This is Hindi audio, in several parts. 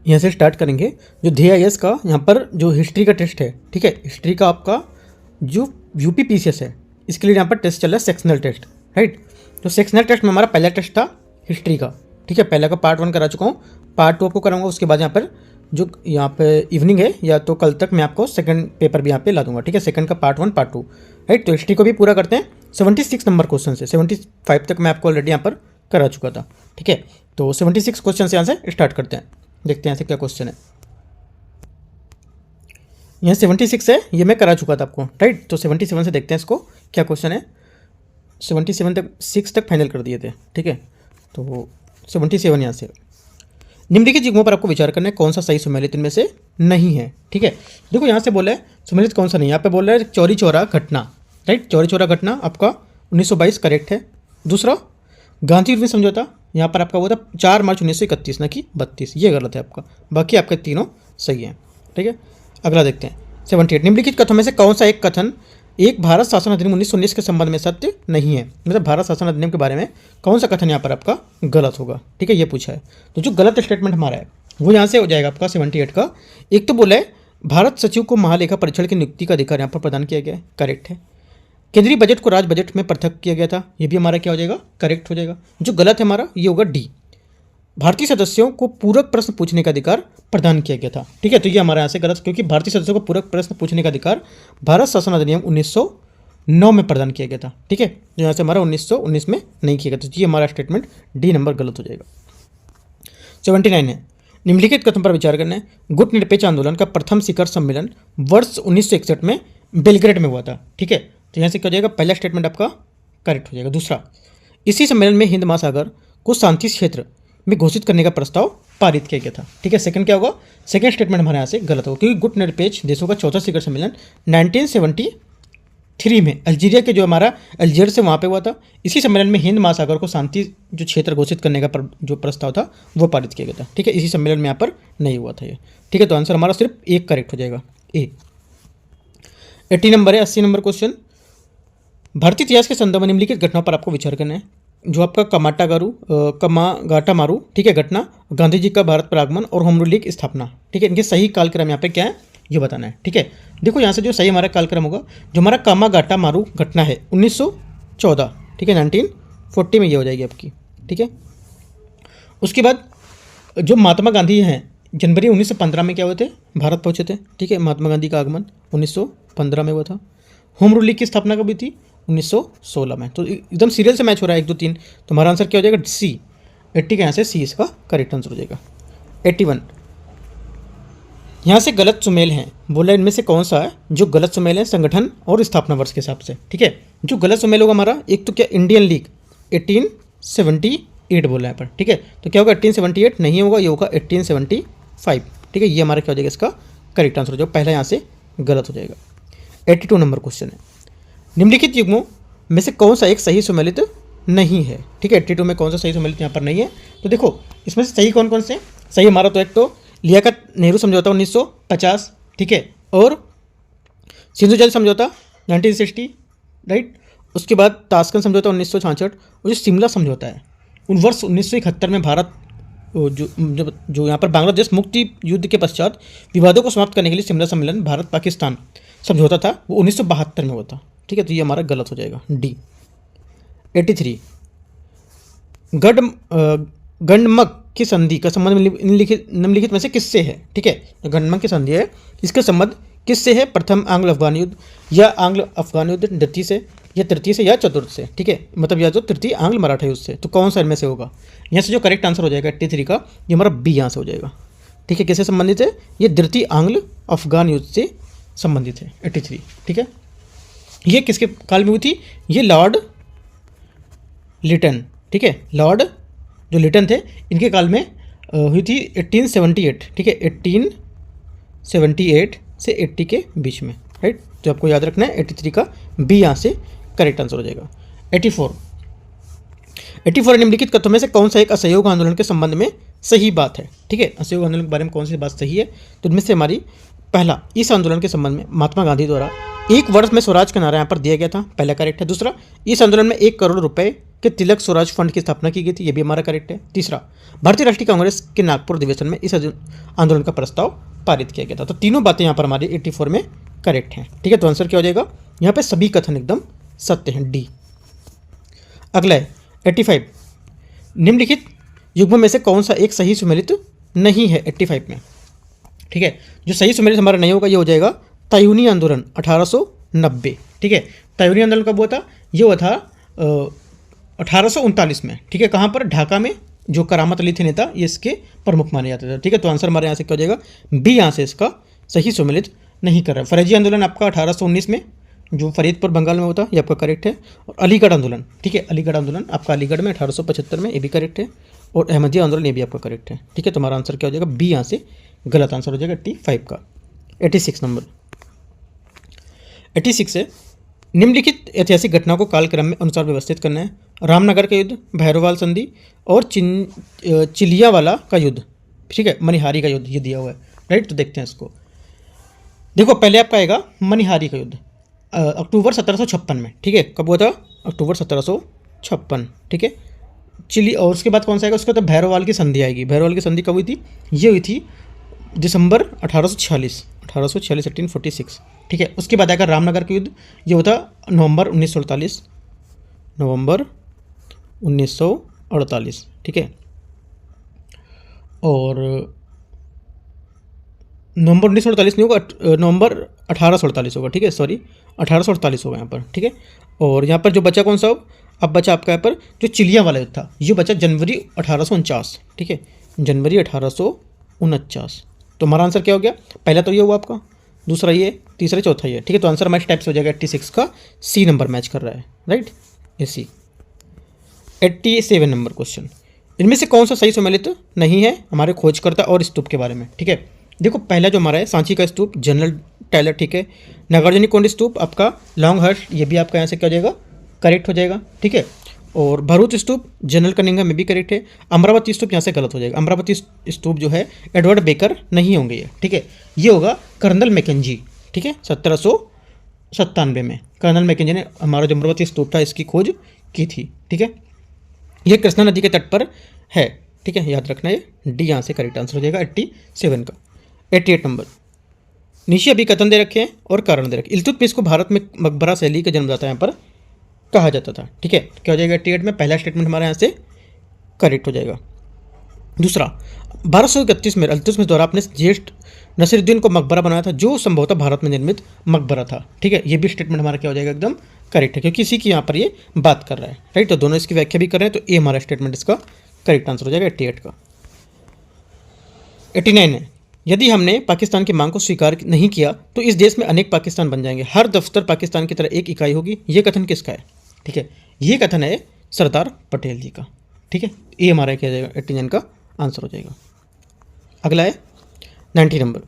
यहाँ से स्टार्ट करेंगे। जो DIS का यहाँ पर जो हिस्ट्री का टेस्ट है, ठीक है, हिस्ट्री का आपका जो UPPCS है, इसके लिए यहाँ पर टेस्ट चल रहा है सेक्शनल टेस्ट, राइट। तो सेक्शनल टेस्ट में हमारा पहला टेस्ट था हिस्ट्री का, ठीक है, पहला का पार्ट 1 करा चुका हूँ, पार्ट 2 आपको कराऊंगा। उसके बाद यहाँ पर जो यहाँ पे इवनिंग है या तो कल तक मैं आपको सेकंड पेपर भी यहाँ पे ला दूंगा, ठीक है, सेकंड का पार्ट 1 पार्ट 2, राइट। तो हिस्ट्री को भी पूरा करते हैं। 76 नंबर क्वेश्चन से 75 तक मैं आपको ऑलरेडी यहाँ पर करा चुका था, ठीक है। तो 76 क्वेश्चन से यहाँ से स्टार्ट करते हैं, देखते हैं यहाँ से क्या क्वेश्चन है। यहाँ 76 है, ये मैं करा चुका था आपको, राइट। तो 77 से देखते हैं इसको क्या क्वेश्चन है। 77 तक 6 तक फाइनल कर दिए थे, ठीक है। तो 77 यहाँ से निम्नलिखित युग्मों पर आपको विचार करना है, कौन सा सही सुमेलित इनमें से नहीं है, ठीक है। देखो यहाँ से बोला है सुमेलित कौन सा नहीं है, यहाँ पे बोल रहा है चौरी चौरा घटना, राइट। चौरी चौरा घटना आपका 1922 करेक्ट है। दूसरा गांधी इरविन समझौता, यहाँ पर आपका वो था 4 मार्च 1931 ना कि 32, ये गलत है आपका, बाकी आपके तीनों सही हैं, ठीक है। अगला देखते हैं 78, निम्नलिखित कथनों में से कौन सा एक कथन एक भारत शासन अधिनियम 1919 के संबंध में सत्य नहीं है, मतलब भारत शासन अधिनियम के बारे में कौन सा कथन यहाँ पर आपका गलत होगा, ठीक है, ये पूछा है। तो जो गलत स्टेटमेंट हमारा है वो यहाँ से हो जाएगा आपका 78 का। एक तो बोला है भारत सचिव को महालेखा परीक्षण की नियुक्ति का अधिकार यहाँ पर प्रदान किया गया है, करेक्ट है। केंद्रीय बजट को राज्य बजट में पृथक किया गया था, ये भी हमारा क्या हो जाएगा, करेक्ट हो जाएगा। जो गलत है हमारा ये होगा डी, भारतीय सदस्यों को पूरक प्रश्न पूछने का अधिकार प्रदान किया गया था, ठीक है। तो ये हमारे यहाँ से गलत, क्योंकि भारतीय सदस्यों को पूरक प्रश्न पूछने का अधिकार भारत शासन अधिनियम 1909 में प्रदान किया गया था, ठीक है। जो यहाँ से हमारा 1919 में नहीं किया गया, तो ये हमारा स्टेटमेंट डी नंबर गलत हो जाएगा। 79 है, निम्नलिखित कथन पर विचार करना है, गुट निरपेक्ष आंदोलन का प्रथम शिखर सम्मेलन वर्ष 1961 में बेलग्रेड में हुआ था, ठीक है। तो यहाँ से क्या हो जाएगा, पहला स्टेटमेंट आपका करेक्ट हो जाएगा। दूसरा, इसी सम्मेलन में हिंद महासागर को शांति क्षेत्र में घोषित करने का प्रस्ताव पारित किया गया था, ठीक है। सेकंड क्या होगा, सेकंड स्टेटमेंट हमारे यहाँ से गलत होगा, क्योंकि गुट निरपेक्ष देशों का चौथा शिखर सम्मेलन 1973 में अल्जीरिया के जो हमारा अल्जीरिया से वहाँ पे हुआ था। इसी सम्मेलन में हिंद महासागर को शांति जो क्षेत्र घोषित करने का जो प्रस्ताव था वो पारित किया गया था, ठीक है। इसी सम्मेलन में यहाँ पर नहीं हुआ था ये, ठीक है। तो आंसर हमारा सिर्फ एक करेक्ट हो जाएगा, ए। 80 नंबर है, 80 नंबर क्वेश्चन, भारतीय इतिहास के संदर्भ में निम्नलिखित घटनाओं पर आपको विचार करना है। जो आपका कमागाटा मारू, ठीक है, घटना, गांधी जी का भारत पर आगमन और होम रूल लीग स्थापना, ठीक है, इनके सही कालक्रम यहाँ पे क्या है ये बताना है, ठीक है। देखो यहाँ से जो सही हमारा कालक्रम होगा, जो हमारा कामागाटा मारू घटना है 1914, ठीक है, 1940 में ये हो जाएगी आपकी, ठीक है। उसके बाद जो महात्मा गांधी हैं जनवरी 1915 में क्या हुए थे, भारत पहुँचे थे, ठीक है। महात्मा गांधी का आगमन 1915 में हुआ था। होम रूल लीग की स्थापना कब हुई थी, 1916 में। तो एकदम सीरियल से मैच हो रहा है 1 2 3, तो हमारा आंसर क्या हो जाएगा, सी। 80 का यहाँ से सी इसका करेक्ट आंसर हो जाएगा। 81, यहाँ से गलत सुमेल हैं, बोला इनमें से कौन सा है जो गलत सुमेल है संगठन और स्थापना वर्ष के हिसाब से, ठीक है। जो गलत सुमेल होगा हमारा, एक तो क्या इंडियन लीग 1878 बोला है पर, ठीक है। तो क्या होगा 1878 नहीं होगा, ये होगा 1875, ठीक है। ये हमारा क्या हो जाएगा इसका करेक्ट आंसर हो जाएगा, पहला यहाँ से गलत हो जाएगा। 82 नंबर क्वेश्चन है, निम्नलिखित युग्मों में से कौन सा एक सही सुमेलित नहीं है, ठीक है। 82 में कौन सा सही सुमेलित यहाँ पर नहीं है। तो देखो इसमें से सही कौन कौन से सही हमारा, तो एक तो लियाकत नेहरू समझौता 1950, ठीक है, और सिंधु जल समझौता 1960, राइट। उसके बाद ताशकंद समझौता 1966, और जो शिमला समझौता है उन वर्ष 1971 में भारत जो यहाँ पर बांग्लादेश मुक्ति युद्ध के पश्चात विवादों को समाप्त करने के लिए शिमला सम्मेलन भारत पाकिस्तान समझौता था, वो 1972 में हुआ था, ठीक है। तो ये हमारा गलत हो जाएगा, डी। 83, गंडमक की संधि का संबंध निम्नलिखित में से किससे है, ठीक है। गंडमक की संधि है, इसका संबंध किससे है, प्रथम आंग्ल अफगान युद्ध या आंग्ल अफगान युद्ध द्वितीय से या तृतीय से या चतुर्थ से, ठीक है, मतलब या तो तृतीय आंग्ल मराठा युद्ध से। तो कौन सा इनमें से होगा, यहाँ से जो करेक्ट आंसर हो जाएगा 83 का, ये हमारा बी यहाँ से हो जाएगा, ठीक है। किससे संबंधित है, ये द्वितीय आंग्ल अफगान युद्ध से संबंधित है 83, ठीक है। ये किसके काल में हुई थी, ये लॉर्ड लिटन, ठीक है, लॉर्ड जो लिटन थे इनके काल में हुई थी 1878, ठीक है, 1878 से 80 के बीच में, राइट। तो आपको याद रखना है 83 का बी यहाँ से करेक्ट आंसर हो जाएगा। 84 निम्नलिखित कथनों में से कौन सा एक असहयोग आंदोलन के संबंध में सही बात है, ठीक है। असहयोग आंदोलन के बारे में कौन सी बात सही है, तो इनमें से हमारी पहला, इस आंदोलन के संबंध में महात्मा गांधी द्वारा 1 वर्ष में स्वराज का नारा यहाँ पर दिया गया था, पहला करेक्ट है। दूसरा, इस आंदोलन में 1 करोड़ रुपए के तिलक स्वराज फंड की स्थापना की गई थी, ये भी हमारा करेक्ट है। तीसरा, भारतीय राष्ट्रीय कांग्रेस के नागपुर अधिवेशन में इस आंदोलन का प्रस्ताव पारित किया गया था। तो तीनों बातें यहाँ पर हमारी 84 में करेक्ट हैं। ठीक है, तो आंसर क्या हो जाएगा, यहाँ पे सभी कथन एकदम सत्य हैं, डी। अगला है 85, निम्नलिखित युग्म में से कौन सा एक सही सुमेलित नहीं है 85 में। ठीक है, जो सही सुमेलित हमारा नहीं होगा ये हो जाएगा तायूनी आंदोलन 1890। ठीक है, तायूनी आंदोलन कब हुआ था, ये हुआ था 1839 में। ठीक है, कहाँ पर, ढाका में। जो करामत अली थे नेता, ये इसके प्रमुख माने जाते थे। ठीक है, तो आंसर हमारे यहाँ से क्या हो जाएगा, बी यहाँ से इसका सही सुमेलित नहीं कर रहा है। फरेजी आंदोलन आपका 1819 में, जो फरीदपुर बंगाल में होता, ये आपका करेक्ट है। और अलीगढ़ आंदोलन, ठीक है, अलीगढ़ आंदोलन आपका अलीगढ़ में 1875 में, ये भी करेक्ट है। और अहमदिया आंदोलन, ये भी आपका करेक्ट है। ठीक है, तो हमारा आंसर क्या हो जाएगा, बी यहाँ से गलत आंसर हो जाएगा 85 का। 86 नंबर, 86 है, निम्नलिखित ऐतिहासिक घटनाओं को कालक्रम में अनुसार व्यवस्थित करना है। रामनगर का युद्ध, भैरोवाल संधि और चिलियावाला का युद्ध। ठीक है, मनिहारी का युद्ध, ये दिया हुआ है, राइट। तो देखते हैं इसको। देखो, पहले आपका आएगा मनिहारी का युद्ध अक्टूबर 1756 में। ठीक है, कब हुआ था, अक्टूबर 1756। ठीक है, चिली, और उसके बाद कौन सा आएगा, उसके बाद भैरोवाल की संधि आएगी। भैरोवाल की संधि कब हुई थी, ये हुई थी दिसंबर 1846, 1846। ठीक है, उसके बाद आएगा रामनगर का युद्ध, ये होता नवंबर 1948, नवंबर 1948। ठीक है, और नवंबर 1948 नहीं होगा, नवंबर 1848 होगा। ठीक है, सॉरी 1848 होगा यहाँ पर। ठीक है, और यहाँ पर जो बचा कौन सा, अब बचा आपका यहाँ पर जो चिलिया वाला युद्ध था, ये बचा जनवरी 1849। ठीक है, जनवरी 1849। तो हमारा आंसर क्या हो गया, पहला तो ये हुआ आपका, दूसरा ये, तीसरा चौथा ये। ठीक है, तो आंसर हमारे टाइप से हो जाएगा 86 का, सी नंबर मैच कर रहा है, राइट, ये सी। 87 नंबर क्वेश्चन, इनमें से कौन सा सही सुमेलित नहीं है हमारे खोजकर्ता और स्तूप के बारे में। ठीक है, देखो पहला जो हमारा है सांची का स्तूप, जनरल टाइलर। ठीक है, नागार्जुनीकोंड स्तूप आपका लॉन्गहर्स्ट, ये भी आपका यहाँ से क्या हो जाएगा, करेक्ट हो जाएगा। ठीक है, और भरूच स्तूप जनरल कनिंघम में भी करेक्ट है। अमरावती स्तूप यहाँ से गलत हो जाएगा, अमरावती स्तूप जो है एडवर्ड बेकर नहीं होंगे ये। ठीक है, ये होगा कर्नल मैकेंजी। ठीक है, 1797 में कर्नल मैकेंजी ने हमारा जो अमरावती स्तूप था इसकी खोज की थी। ठीक है, ये कृष्णा नदी के तट पर है। ठीक है, याद रखना, ये डी यहाँ से करेक्ट आंसर हो जाएगा 87 का। 88 नंबर, नीचे अभी कथन दे रखे हैं और कारण दे रखे। इल्तुतमिश को भारत में मकबरा शैली का जन्मदाता यहाँ पर कहा जाता था। ठीक है, क्या हो जाएगा 88 में, पहला स्टेटमेंट हमारे यहाँ से करेक्ट हो जाएगा। दूसरा, 1231 में इल्तुतमिश द्वारा अपने ज्येष्ठ नसीरुद्दीन को मकबरा बनाया था, जो संभवतः भारत में निर्मित मकबरा था। ठीक है, ये भी स्टेटमेंट हमारा क्या हो जाएगा, एकदम करेक्ट है, क्योंकि इसी की यहाँ पर ये बात कर रहा है, राइट। तो दोनों इसकी व्याख्या भी कर रहे हैं, तो ये हमारा स्टेटमेंट इसका करेक्ट आंसर हो जाएगा 88 का। 89 है, यदि हमने पाकिस्तान की मांग को स्वीकार नहीं किया तो इस देश में अनेक पाकिस्तान बन जाएंगे, हर दफ्तर पाकिस्तान की तरह एक इकाई होगी। ये कथन किसका है। ठीक है, ये कथन है सरदार पटेल जी का। ठीक है, ये हमारा क्या जाएगा 89 का आंसर हो जाएगा। अगला है 90 नंबर।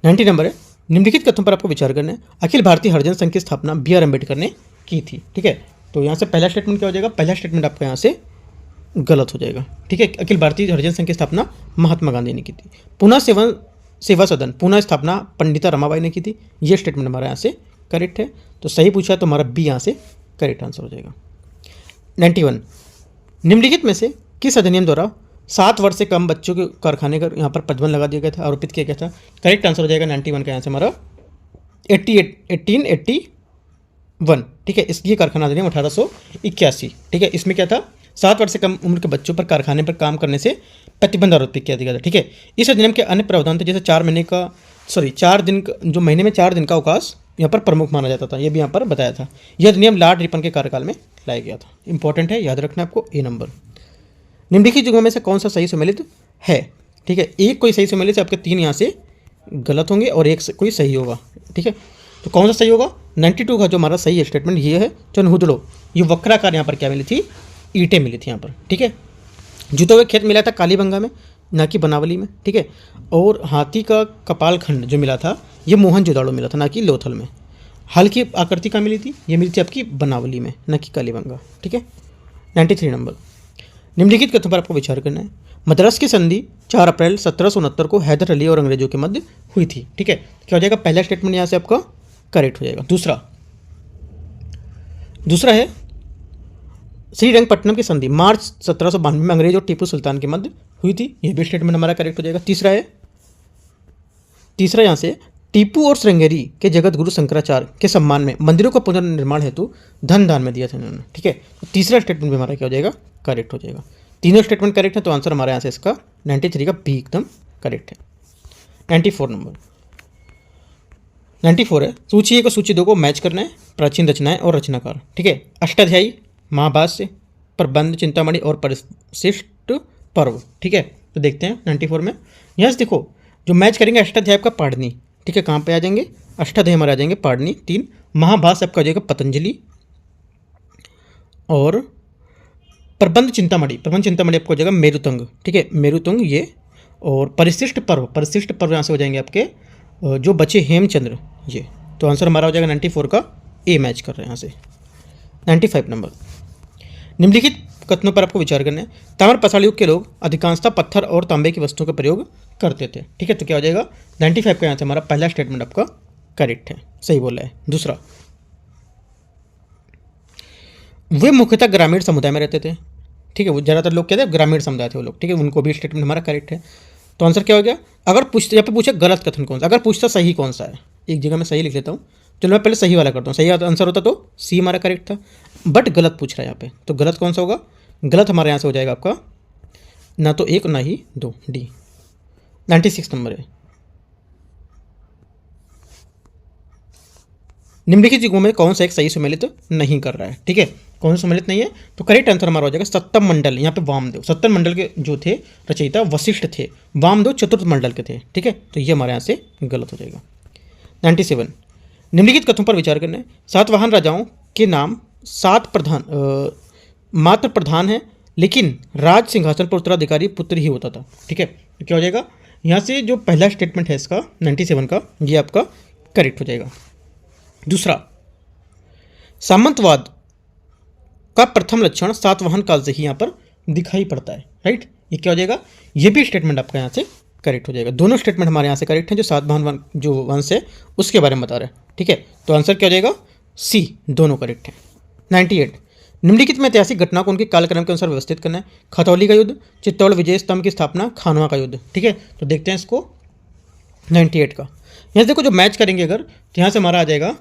90 नंबर है, निम्नलिखित कथन पर आपको विचार करना है। अखिल भारतीय हरिजन संघ की स्थापना बी आर अम्बेडकर ने की थी। ठीक है, तो यहाँ से पहला स्टेटमेंट क्या हो जाएगा, पहला स्टेटमेंट आपका यहाँ से गलत हो जाएगा। ठीक है, अखिल भारतीय हरिजन संघ की स्थापना महात्मा गांधी ने की थी। पुनः सेवा सदन पुनः स्थापना पंडिता रमाबाई ने की थी। ये स्टेटमेंट हमारा यहाँ से करेक्ट है, तो सही पूछा तो हमारा बी यहाँ से करेक्ट आंसर हो जाएगा। 91, निम्नलिखित में से किस अधिनियम द्वारा 7 वर्ष से कम बच्चों के कारखाने का यहाँ पर प्रतिबंध लगा दिया गया था, आरोपित किया गया था। करेक्ट आंसर हो जाएगा 91 का यहाँ से हमारा 1881। ठीक है, इसलिए कारखाना अधिनियम 1881। ठीक है, इसमें क्या था, 7 वर्ष से कम उम्र के बच्चों पर कारखाने पर काम करने से प्रतिबंध आरोपित किया गया था। ठीक है, इस अधिनियम के अन्य प्रावधान थे, जैसे 4 दिन का, जो महीने में 4 दिन का अवकाश यहाँ पर प्रमुख माना जाता था, ये भी यहाँ पर बताया था। यह अधिनियम लॉर्ड रिपन के कार्यकाल में लाया गया था। इंपॉर्टेंट है, याद रखना आपको ए नंबर। निम्नलिखित युग्मों में से कौन सा सही सुमेलित है। ठीक है, एक कोई सही सुमेलित से आपके 3 यहाँ से गलत होंगे और एक कोई सही होगा। ठीक है, तो कौन सा सही होगा, 92 का जो हमारा सही है स्टेटमेंट ये है, चनहुदड़ो, ये वक्राकार यहाँ पर क्या मिली थी, ईंटें मिली थी यहाँ पर। ठीक है, जुते हुए खेत मिला था कालीबंगा में, ना कि बनावली में। ठीक है, और हाथी का कपाल खंड जो मिला था ये मोहनजोदड़ो मिला था, ना कि लोथल में। हल की आकृति कहाँ मिली थी, ये मिली थी आपकी बनावली में, ना कि कालीबंगा। ठीक है, 93 नंबर, निम्नलिखित कथन पर आपको विचार करना है। मद्रास की संधि 4 अप्रैल 1769 को हैदर अली और अंग्रेजों के मध्य हुई थी। ठीक है, क्या हो जाएगा, पहला स्टेटमेंट यहाँ से आपका करेक्ट हो जाएगा। दूसरा है श्रीरंगपट्टनम की संधि मार्च 1792 में अंग्रेज और टीपू सुल्तान के मध्य हुई थी। ये भी स्टेटमेंट हमारा करेक्ट हो जाएगा। तीसरा यहाँ से टीपू और श्रृंगेरी के जगत गुरु शंकराचार्य के सम्मान में मंदिरों का पुनर्निर्माण हेतु धन दान में दिया था इन्होंने। ठीक है, तो तीसरा स्टेटमेंट भी हमारा क्या हो जाएगा, करेक्ट हो जाएगा। तीनों स्टेटमेंट करेक्ट है, तो आंसर हमारे यहाँ से इसका 93 का बी एकदम करेक्ट है। 94 नंबर 94 है, सूची 1 और सूची 2 को मैच करना है, प्राचीन रचनाएं और रचनाकार। ठीक है, अष्टाध्यायी, महाभाष्य, प्रबंध, चिंतामणि और परिशिष्ट पर्व। ठीक है, तो देखते हैं 94 में। यहाँ से देखो जो मैच करेंगे अष्टाध्याय आपका पाणिनि। ठीक है, कहाँ पे आ जाएंगे, अष्टाध्याय हमारे आ जाएंगे पाणिनि 3, महाभाष्य आपका हो जाएगा पतंजलि, और प्रबंध चिंतामणि आपको हो जाएगा मेरुतंग। ठीक है, मेरुतंग ये, और परिशिष्ट पर्व यहाँ से हो जाएंगे आपके जो बचे हेमचंद्र ये। तो आंसर हमारा हो जाएगा 94 का ए मैच कर रहे हैं यहाँ से। 95 नंबर, निम्नलिखित कथनों पर आपको विचार करना है। ताम्र पाषाण युग के लोग अधिकांशतः पत्थर और तांबे की वस्तुओं का प्रयोग करते थे। ठीक है, तो क्या हो जाएगा 95 का यहाँ से हमारा पहला स्टेटमेंट आपका करेक्ट है, सही बोला है। दूसरा, वे मुख्यतः ग्रामीण समुदाय में रहते थे। ठीक है, वो ज़्यादातर लोग कहते हैं ग्रामीण समुदाय थे वो लोग। ठीक है, उनको भी स्टेटमेंट हमारा करेक्ट है। तो आंसर क्या हो गया, अगर पूछते यहाँ पे पूछे गलत कथन कौन सा, अगर पूछता सही कौन सा है, एक जगह मैं सही लिख लेता हूँ। चलो मैं पहले सही वाला करता हूँ, सही आंसर होता तो सी हमारा करेक्ट था, बट गलत पूछ रहा है यहाँ पे, तो गलत कौन सा होगा, गलत हमारे यहाँ से हो जाएगा आपका ना तो 1 ना ही 2, डी। 96 नंबर है, निम्नलिखित युगों में कौन सा एक सही सुमेलित नहीं कर रहा है। ठीक है, कौन सा सुमेलित नहीं है, तो करेक्ट आंसर हमारा हो जाएगा सप्तम मंडल। यहाँ पे वामदेव, सप्तम मंडल के जो थे रचयिता वशिष्ठ थे, वामदेव चतुर्थ मंडल के थे। ठीक है, तो ये हमारे यहाँ से गलत हो जाएगा। 97, निम्नलिखित कथनों पर विचार करना है। सातवाहन राजाओं के नाम 7 मात्र प्रधान है, लेकिन राज सिंहासन पर उत्तराधिकारी पुत्र ही होता था। ठीक है, तो क्या हो जाएगा यहाँ से जो पहला स्टेटमेंट है इसका 97 का, ये आपका करेक्ट हो जाएगा। दूसरा, सामंतवाद का प्रथम लक्षण सातवाहन काल से ही यहाँ पर दिखाई पड़ता है। राइट, ये क्या हो जाएगा, ये भी स्टेटमेंट आपका यहाँ से करेक्ट हो जाएगा। दोनों स्टेटमेंट हमारे यहाँ से करेक्ट हैं, जो सातवाहन जो वंश है उसके बारे में बता रहे हैं। ठीक है, तो आंसर क्या हो जाएगा, सी, दोनों करेक्ट हैं। 98, निम्नलिखित में ऐतिहासिक घटना को उनके कालक्रम के अनुसार व्यवस्थित करना है। खतौली का युद्ध, चित्तौड़ विजय स्तंभ की स्थापना, खानवा का युद्ध। ठीक है, तो देखते हैं इसको 98 का। यहाँ देखो जो मैच करेंगे अगर, तो यहाँ से हमारा आ जाएगा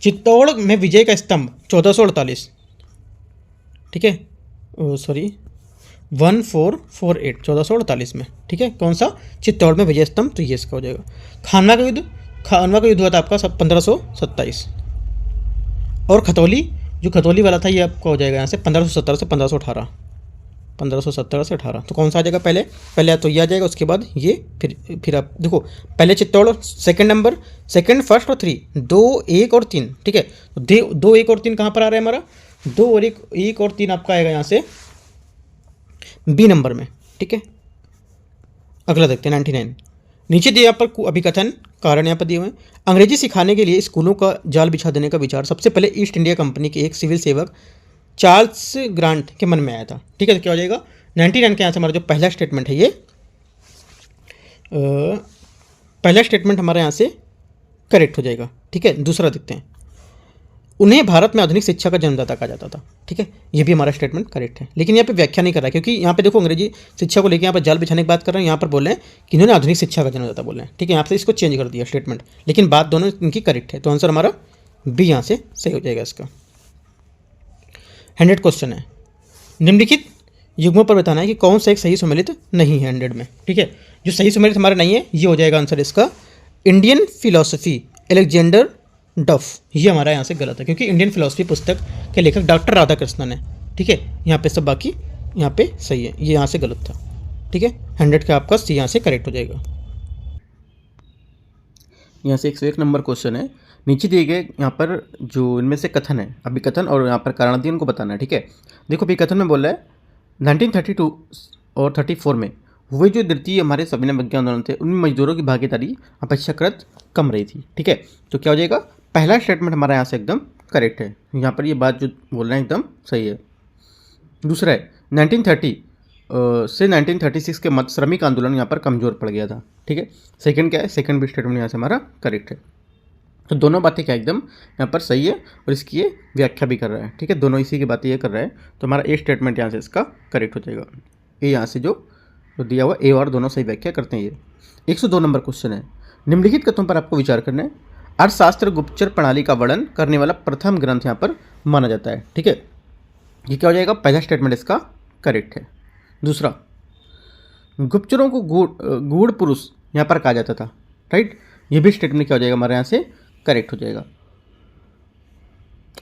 चित्तौड़ में विजय का स्तंभ 1448। ठीक है, सॉरी 1448 1448 में। ठीक है, कौन सा, चित्तौड़ में विजय स्तंभ, तो ये इसका हो जाएगा। खानवा का युद्ध हुआ था आपका 1527, और खतौली जो खतौली वाला था ये आपका हो जाएगा यहाँ से 1517 से 1518, 1517 से 18। तो कौन सा आ जाएगा, पहले तो ये आ जाएगा, उसके बाद ये, फिर आप देखो पहले Chittor second number, second, first और 3, 2, 1 और 3। ठीक है, तो 2, 1 और 3 कहाँ पर आ रहा है हमारा, 2 और 1 और 3 आपका आएगा यहाँ से बी नंबर में। ठीक है, अगला देखते हैं 99, नीचे दिए यहाँ पर अभिकथन कारण यहाँ पर दिए हुए हैं। अंग्रेजी सिखाने के लिए स्कूलों का जाल बिछा देने का विचार सबसे पहले ईस्ट इंडिया कंपनी के एक सिविल सेवक चार्ल्स ग्रांट के मन में आया था। ठीक है, तो क्या हो जाएगा 99 के यहाँ से हमारा जो पहला स्टेटमेंट है ये पहला स्टेटमेंट हमारे यहाँ से करेक्ट हो जाएगा। ठीक है, दूसरा देखते हैं, उन्हें भारत में आधुनिक शिक्षा का जन्मदाता कहा जाता था। ठीक है, ये भी हमारा स्टेटमेंट करेक्ट है, लेकिन यहाँ पे व्याख्या नहीं कर रहा है, क्योंकि यहाँ पे देखो अंग्रेजी शिक्षा को लेकर यहाँ पर जाल बिछाने की बात कर रहे हैं, यहाँ पर बोल रहे हैं कि इन्होंने आधुनिक शिक्षा का जन्मदाता बोल रहे हैं। ठीक है, यहाँ से इसको चेंज कर दिया स्टेटमेंट, लेकिन बात दोनों इनकी करेक्ट है, तो आंसर हमारा बी यहाँ से सही हो जाएगा इसका। 100 क्वेश्चन है, निम्नलिखित युग्मों पर बताना है कि कौन सा एक सही सुमेलित नहीं है 100 में। ठीक है, जो सही सुमेलित हमारा नहीं है ये हो जाएगा आंसर इसका इंडियन फिलोसफी अलेक्जेंडर डफ, ये हमारा यहाँ से गलत है, क्योंकि इंडियन फिलोसफी पुस्तक के लेखक डॉक्टर राधाकृष्णन है। ठीक है, यहाँ पे सब बाकी यहाँ पे सही है, ये यहाँ से गलत था। ठीक है, 100 का आपका सी यहाँ से करेक्ट हो जाएगा। यहाँ से 101 नंबर क्वेश्चन है, नीचे दिए गए यहाँ पर जो इनमें से कथन है, अभिकथन और यहाँ पर कारणार्थी उनको बताना है। ठीक है, देखो अभिकथन में बोल रहा है 1932 और 34 में हुए जो द्वितीय हमारे सविनय विज्ञान आंदोलन थे, उनमें मजदूरों की भागीदारी अपेक्षाकृत कम रही थी। ठीक है, तो क्या हो जाएगा, पहला स्टेटमेंट हमारा यहाँ से एकदम करेक्ट है, यहाँ पर ये बात जो बोल रहे हैं एकदम सही है। दूसरा है 1930 से 1936 के मध्य श्रमिक आंदोलन यहाँ पर कमज़ोर पड़ गया था। ठीक है, सेकंड क्या है, सेकंड भी स्टेटमेंट यहाँ से हमारा करेक्ट है। तो दोनों बातें क्या एकदम यहाँ पर सही है और इसकी ये व्याख्या भी कर रहा है, ठीक है, दोनों इसी की बातें ये कर रहा है। तो हमारा ए स्टेटमेंट यहाँ से इसका करेक्ट हो जाएगा। ए यहाँ से जो दिया हुआ ए और दोनों सही व्याख्या करते हैं ये। 102 नंबर क्वेश्चन है, निम्नलिखित कथनों पर आपको विचार करना है। अर्थशास्त्र गुप्तचर प्रणाली का वर्णन करने वाला प्रथम ग्रंथ यहाँ पर माना जाता है, ठीक है, ये क्या हो जाएगा, पहला स्टेटमेंट इसका करेक्ट है। दूसरा, गुप्तचरों को गूढ़ पुरुष यहाँ पर कहा जाता था, राइट, ये भी स्टेटमेंट क्या हो जाएगा हमारे यहाँ से करेक्ट हो जाएगा।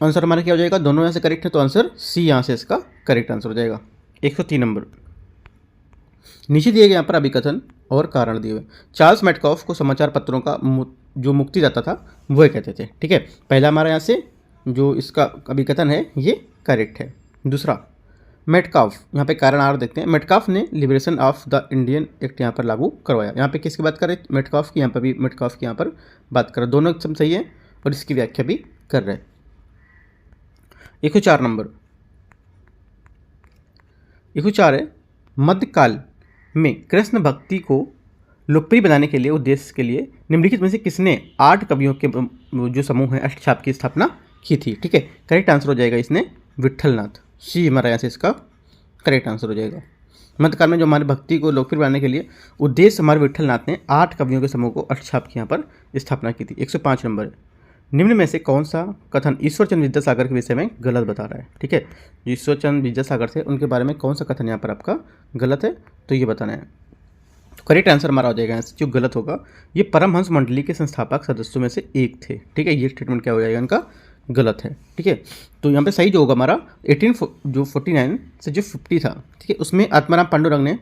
आंसर हमारा क्या हो जाएगा, दोनों यहाँ से करेक्ट है, तो आंसर सी यहाँ से इसका करेक्ट आंसर हो जाएगा। 103 नंबर, नीचे दिए गए यहाँ पर अभिकथन और कारण दिए हुए। चार्ल्स मेटकॉफ को समाचार पत्रों का जो मुक्तिदाता था वो कहते थे, ठीक है, पहला हमारा यहाँ से जो इसका अभिकथन है ये करेक्ट है। दूसरा, मेटकाफ, यहाँ पे कारण आर देखते हैं, मेटकाफ ने liberation of the Indian act यहाँ पर लागू करवाया। यहाँ पे किसकी बात करें, मेटकाफ की, यहाँ पर भी मेटकाफ की यहाँ पर बात करें, दोनों एकदम सही है और इसकी व्याख्या भी कर रहे हैं। 104 नंबर, 104 है, मध्यकाल में कृष्ण भक्ति को लोकप्रिय बनाने के लिए उद्देश्य के लिए निम्नलिखित में से किसने 8 कवियों के जो समूह है अष्टछाप की स्थापना की थी, ठीक है, करेक्ट आंसर हो जाएगा इसने विट्ठलनाथ, सी हमारा यहाँ से इसका करेक्ट आंसर हो जाएगा। मध्यकाल में जो हमारी भक्ति को लोकप्रिय बनाने के लिए उद्देश्य हमारे विट्ठलनाथ ने 8 कवियों के समूह को अष्टछाप की यहाँ पर स्थापना की थी। 105 नंबर है, निम्न में से कौन सा कथन ईश्वरचंद्र विद्यासागर के विषय में गलत बता रहा है, ठीक है, जो ईश्वरचंद्र विद्यासागर थे उनके बारे में कौन सा कथन यहाँ पर आपका गलत है, तो ये बताना है। करेक्ट आंसर हमारा हो जाएगा यहाँ से जो गलत होगा, ये परमहंस मंडली के संस्थापक सदस्यों में से एक थे, ठीक है, ये स्टेटमेंट क्या हो जाएगा इनका गलत है, ठीक है। तो यहाँ पे सही जो होगा हमारा 1849 से जो 50 था, ठीक है, उसमें आत्माराम पांडुरंग ने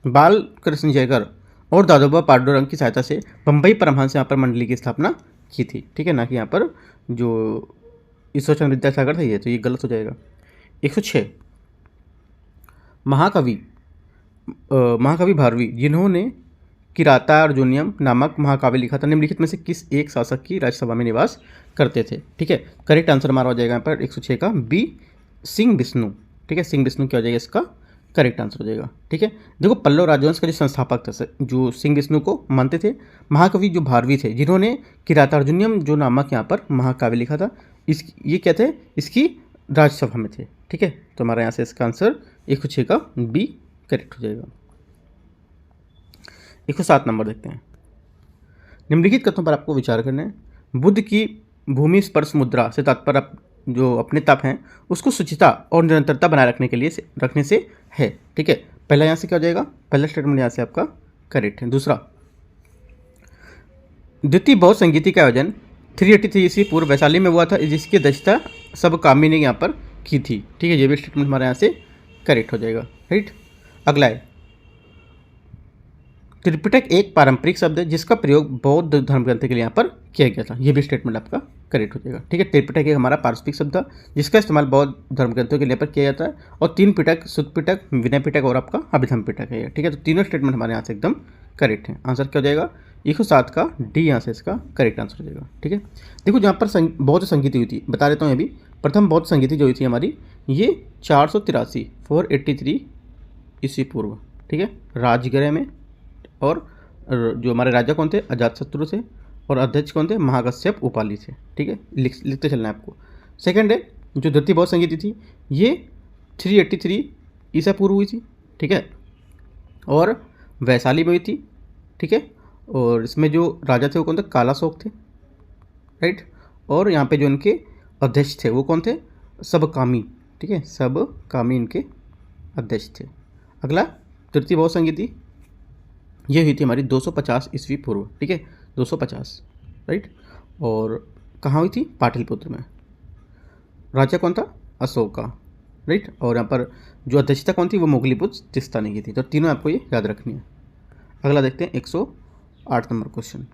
बाल कृष्ण जयकर और दादोबा पांडुरंग की सहायता से बम्बई परमहंस यहाँ पर मंडली की स्थापना की थी, ठीक है, ना कि यहाँ पर जो ईश्वरचंद्र विद्यासागर थे ये, तो ये गलत हो जाएगा। 106, महाकवि भारवी जिन्होंने किरातार्जुनियम नामक महाकाव्य लिखा था, निम्नलिखित में से किस एक शासक की राज्यसभा में निवास करते थे, ठीक है, करेक्ट आंसर हमारा हो जाएगा यहाँ पर 106 का बी, सिंह विष्णु, ठीक है, सिंह विष्णु क्या हो जाएगा इसका करेक्ट आंसर हो जाएगा, ठीक है। देखो पल्लव राजवंश का जो संस्थापक था जो सिंह विष्णु को मानते थे, महाकवि जो भारवी थे जिन्होंने किरातार्जुनियम जो नामक यहाँ पर महाकाव्य लिखा था, ये क्या थे, इसकी राज्यसभा में थे, ठीक है, तो हमारा यहाँ से इसका आंसर 106 का बी करेक्ट हो जाएगा। 107 नंबर देखते हैं, निम्नलिखित कथनों पर आपको विचार करना है। बुद्ध की भूमि स्पर्श मुद्रा से तात्पर्य जो अपने तप हैं उसको शुचिता और निरंतरता बनाए रखने से है, ठीक है, पहला यहाँ से क्या हो जाएगा, पहला स्टेटमेंट यहाँ से आपका करेक्ट है। दूसरा, द्वितीय बौद्ध संगीति का आयोजन 383 ईस्वी पूर्व वैशाली में हुआ था, जिसकी अध्यक्षता सब कामी ने यहाँ पर की थी, ठीक है, ये भी स्टेटमेंट हमारे यहाँ से करेक्ट हो जाएगा, राइट। अगला है, त्रिपिटक एक पारंपरिक शब्द है जिसका प्रयोग बौद्ध धर्म ग्रंथ के लिए यहाँ पर किया गया था, ये भी स्टेटमेंट आपका करेक्ट हो जाएगा, ठीक है। त्रिपिटक एक हमारा पारंपरिक शब्द था जिसका इस्तेमाल बौद्ध धर्म ग्रंथों के लिए पर किया जाता है, और 3 पिटक, सुत्त पिटक, विनय पिटक और आपका अभिधम पिटक है, ठीक है, तो तीनों स्टेटमेंट हमारे यहाँ से एकदम करेक्ट है। आंसर क्या हो जाएगा, 107 का डी यहाँ से इसका करेक्ट आंसर हो जाएगा, ठीक है। देखो जहाँ पर बौद्ध संगीति हुई थी, बता देता हूँ अभी, प्रथम बौद्ध संगीति जो हुई थी हमारी ये 483 ईस्वी पूर्व, ठीक है, राजगृह में, और जो हमारे राजा कौन थे, अजातशत्रु थे, और अध्यक्ष कौन थे, महाकश्यप उपाली थे, ठीक है, लिखते चलना है आपको। सेकंड है जो द्वितीय बौद्ध संगीति थी ये 383 ईसा पूर्व हुई थी, ठीक है, और वैशाली में हुई थी, ठीक है, और इसमें जो राजा थे वो कौन थे, कालाशोक थे, राइट, और यहाँ पे जो इनके अध्यक्ष थे वो कौन थे, सबकामी, ठीक है, सबकामी इनके अध्यक्ष थे। अगला तृतीय बौद्ध संगीति ये हुई थी हमारी 250 ईस्वी पूर्व, ठीक है, 250, राइट, और कहाँ हुई थी, पाटलिपुत्र में, राजा कौन था, अशोका, राइट, और यहाँ पर जो अध्यक्षता कौन थी वो मोगलीपुत्र तिस्तानी की थी, तो तीनों आपको ये याद रखनी है। अगला देखते हैं 108 नंबर क्वेश्चन।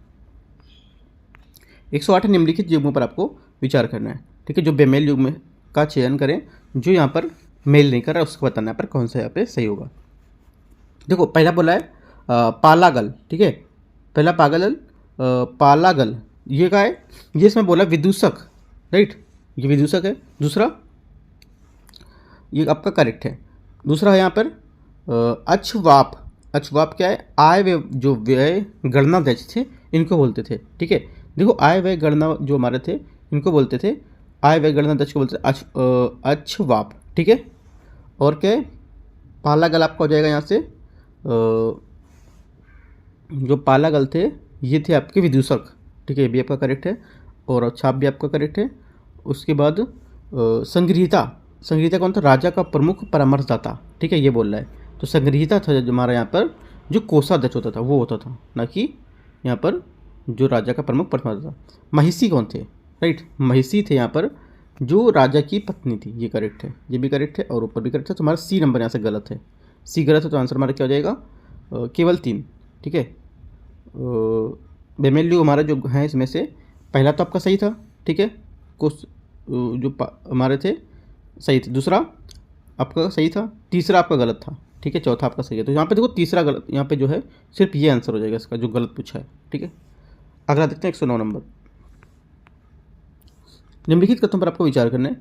108 निम्नलिखित युग्मों पर आपको विचार करना है, ठीक है, जो बेमेल युग्म का चयन करें, जो यहाँ पर मेल नहीं कर रहा है उसको बताना है पर कौन सा यहाँ पे सही होगा। देखो पहला बोला है पालागल, ठीक है, पहला पालागल ये क्या है, ये इसमें बोला विदूषक, राइट, ये विदूषक है। दूसरा ये आपका करेक्ट है। दूसरा है यहाँ पर अक्षवाप क्या है, आय जो व्यय गणना दक्ष थे इनको बोलते थे, ठीक है, देखो आय व्यय गणना जो हमारे थे इनको बोलते थे, आय व्यय गणना दक्ष को बोलते थे अक्षवाप, ठीक है। और क्या है, पाला गल आपका हो जाएगा यहाँ से, जो पाला गल थे ये थे आपके विदूषक, ठीक है, ये भी आपका करेक्ट है। और छाप भी आपका करेक्ट है। उसके बाद संग्रहीता, संग्रहीता कौन था, राजा का प्रमुख परामर्शदाता, ठीक है, ये बोल रहा है। तो संग्रहीता था जो हमारा यहाँ पर जो कोषाध्यक्ष होता था वो होता था, ना कि यहाँ पर जो राजा का प्रमुख परामर्शदाता। महिषी कौन थे, राइट, महिषी थे यहाँ पर जो राजा की पत्नी थी, ये करेक्ट है, ये भी करेक्ट है और ऊपर भी करेक्ट है। तो हमारा सी नंबर यहाँ से गलत है, सी गलत है, तो आंसर हमारा क्या हो जाएगा, केवल 3, ठीक है। बेमेल्यू हमारा जो है इसमें से पहला तो आपका सही था, ठीक है, कुछ जो हमारे थे सही थे, दूसरा आपका सही था, तीसरा आपका गलत था, ठीक है, चौथा आपका सही है। तो यहाँ पे देखो तीसरा गलत, यहाँ पे जो है सिर्फ ये आंसर हो जाएगा इसका जो गलत पूछा है, ठीक है। अगला देखते हैं 109 नंबर। निम्नलिखित कथनों पर आपको विचार करना है।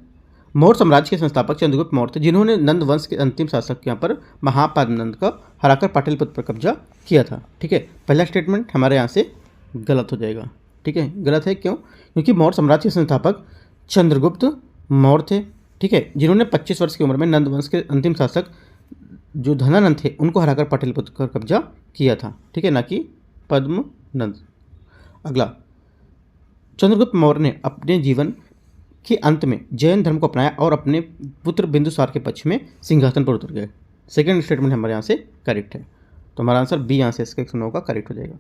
मौर्य साम्राज्य के संस्थापक चंद्रगुप्त मौर्य थे जिन्होंने नंद वंश के अंतिम शासक के यहाँ पर महापादनंद का हराकर पाटलिपुत्र पर कब्जा किया था, ठीक है। पहला स्टेटमेंट हमारे यहाँ से गलत हो जाएगा, ठीक है, गलत है क्यों, क्योंकि मौर्य साम्राज्य के संस्थापक चंद्रगुप्त मौर्य थे, ठीक है, जिन्होंने 25 वर्ष की उम्र में नंद वंश के अंतिम शासक जो धनानंद थे उनको हराकर पाटलिपुत्र पर कब्जा किया था, ठीक है, ना कि पद्मनंद। अगला, चंद्रगुप्त मौर्य ने अपने जीवन के अंत में जैन धर्म को अपनाया और अपने पुत्र बिंदुसार के पक्ष में सिंहासन पर उतर गए। सेकंड स्टेटमेंट हमारे यहाँ से करेक्ट है, तो हमारा आंसर बी यहाँ से इसका 109 का करेक्ट हो जाएगा।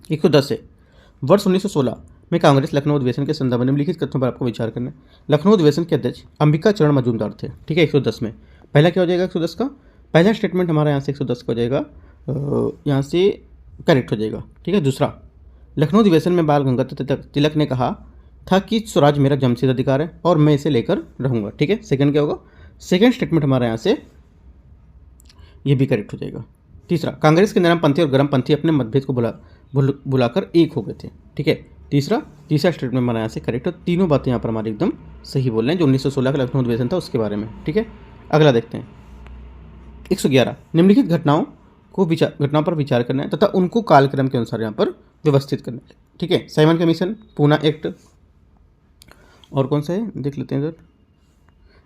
110 है, वर्ष 1916 में कांग्रेस लखनऊ अधिवेशन के संदर्भ में निम्नलिखित कथनों पर आपको विचार करना है। लखनऊ अधिवेशन के अध्यक्ष अंबिका चरण मजूमदार थे, ठीक है, 110 में पहला क्या हो जाएगा 110 का, पहला स्टेटमेंट हमारा यहाँ से 110 का हो जाएगा, यहाँ से करेक्ट हो जाएगा, ठीक है। दूसरा, लखनऊ अधिवेशन में बाल गंगाधर तिलक ने कहा था कि स्वराज मेरा जमशेद अधिकार है और मैं इसे लेकर रहूंगा, ठीक है। सेकंड क्या होगा, सेकंड स्टेटमेंट हमारा यहाँ से ये भी करेक्ट हो जाएगा। तीसरा, कांग्रेस के नरमपंथी और गरमपंथी अपने मतभेद को बुलाकर एक हो गए थे, ठीक है। तीसरा स्टेटमेंट हमारा यहाँ से करेक्ट है। तीनों बातें यहाँ पर हमारे एकदम सही बोल रहे हैं, जो 1916 का लखनऊ अधिवेशन था उसके बारे में, ठीक है। अगला देखते हैं 111, निम्नलिखित घटनाओं पर विचार करना है तथा उनको कालक्रम के अनुसार यहाँ पर व्यवस्थित करना है, ठीक है। साइमन कमीशन, पूना एक्ट, और कौन सा है देख लेते हैं इधर,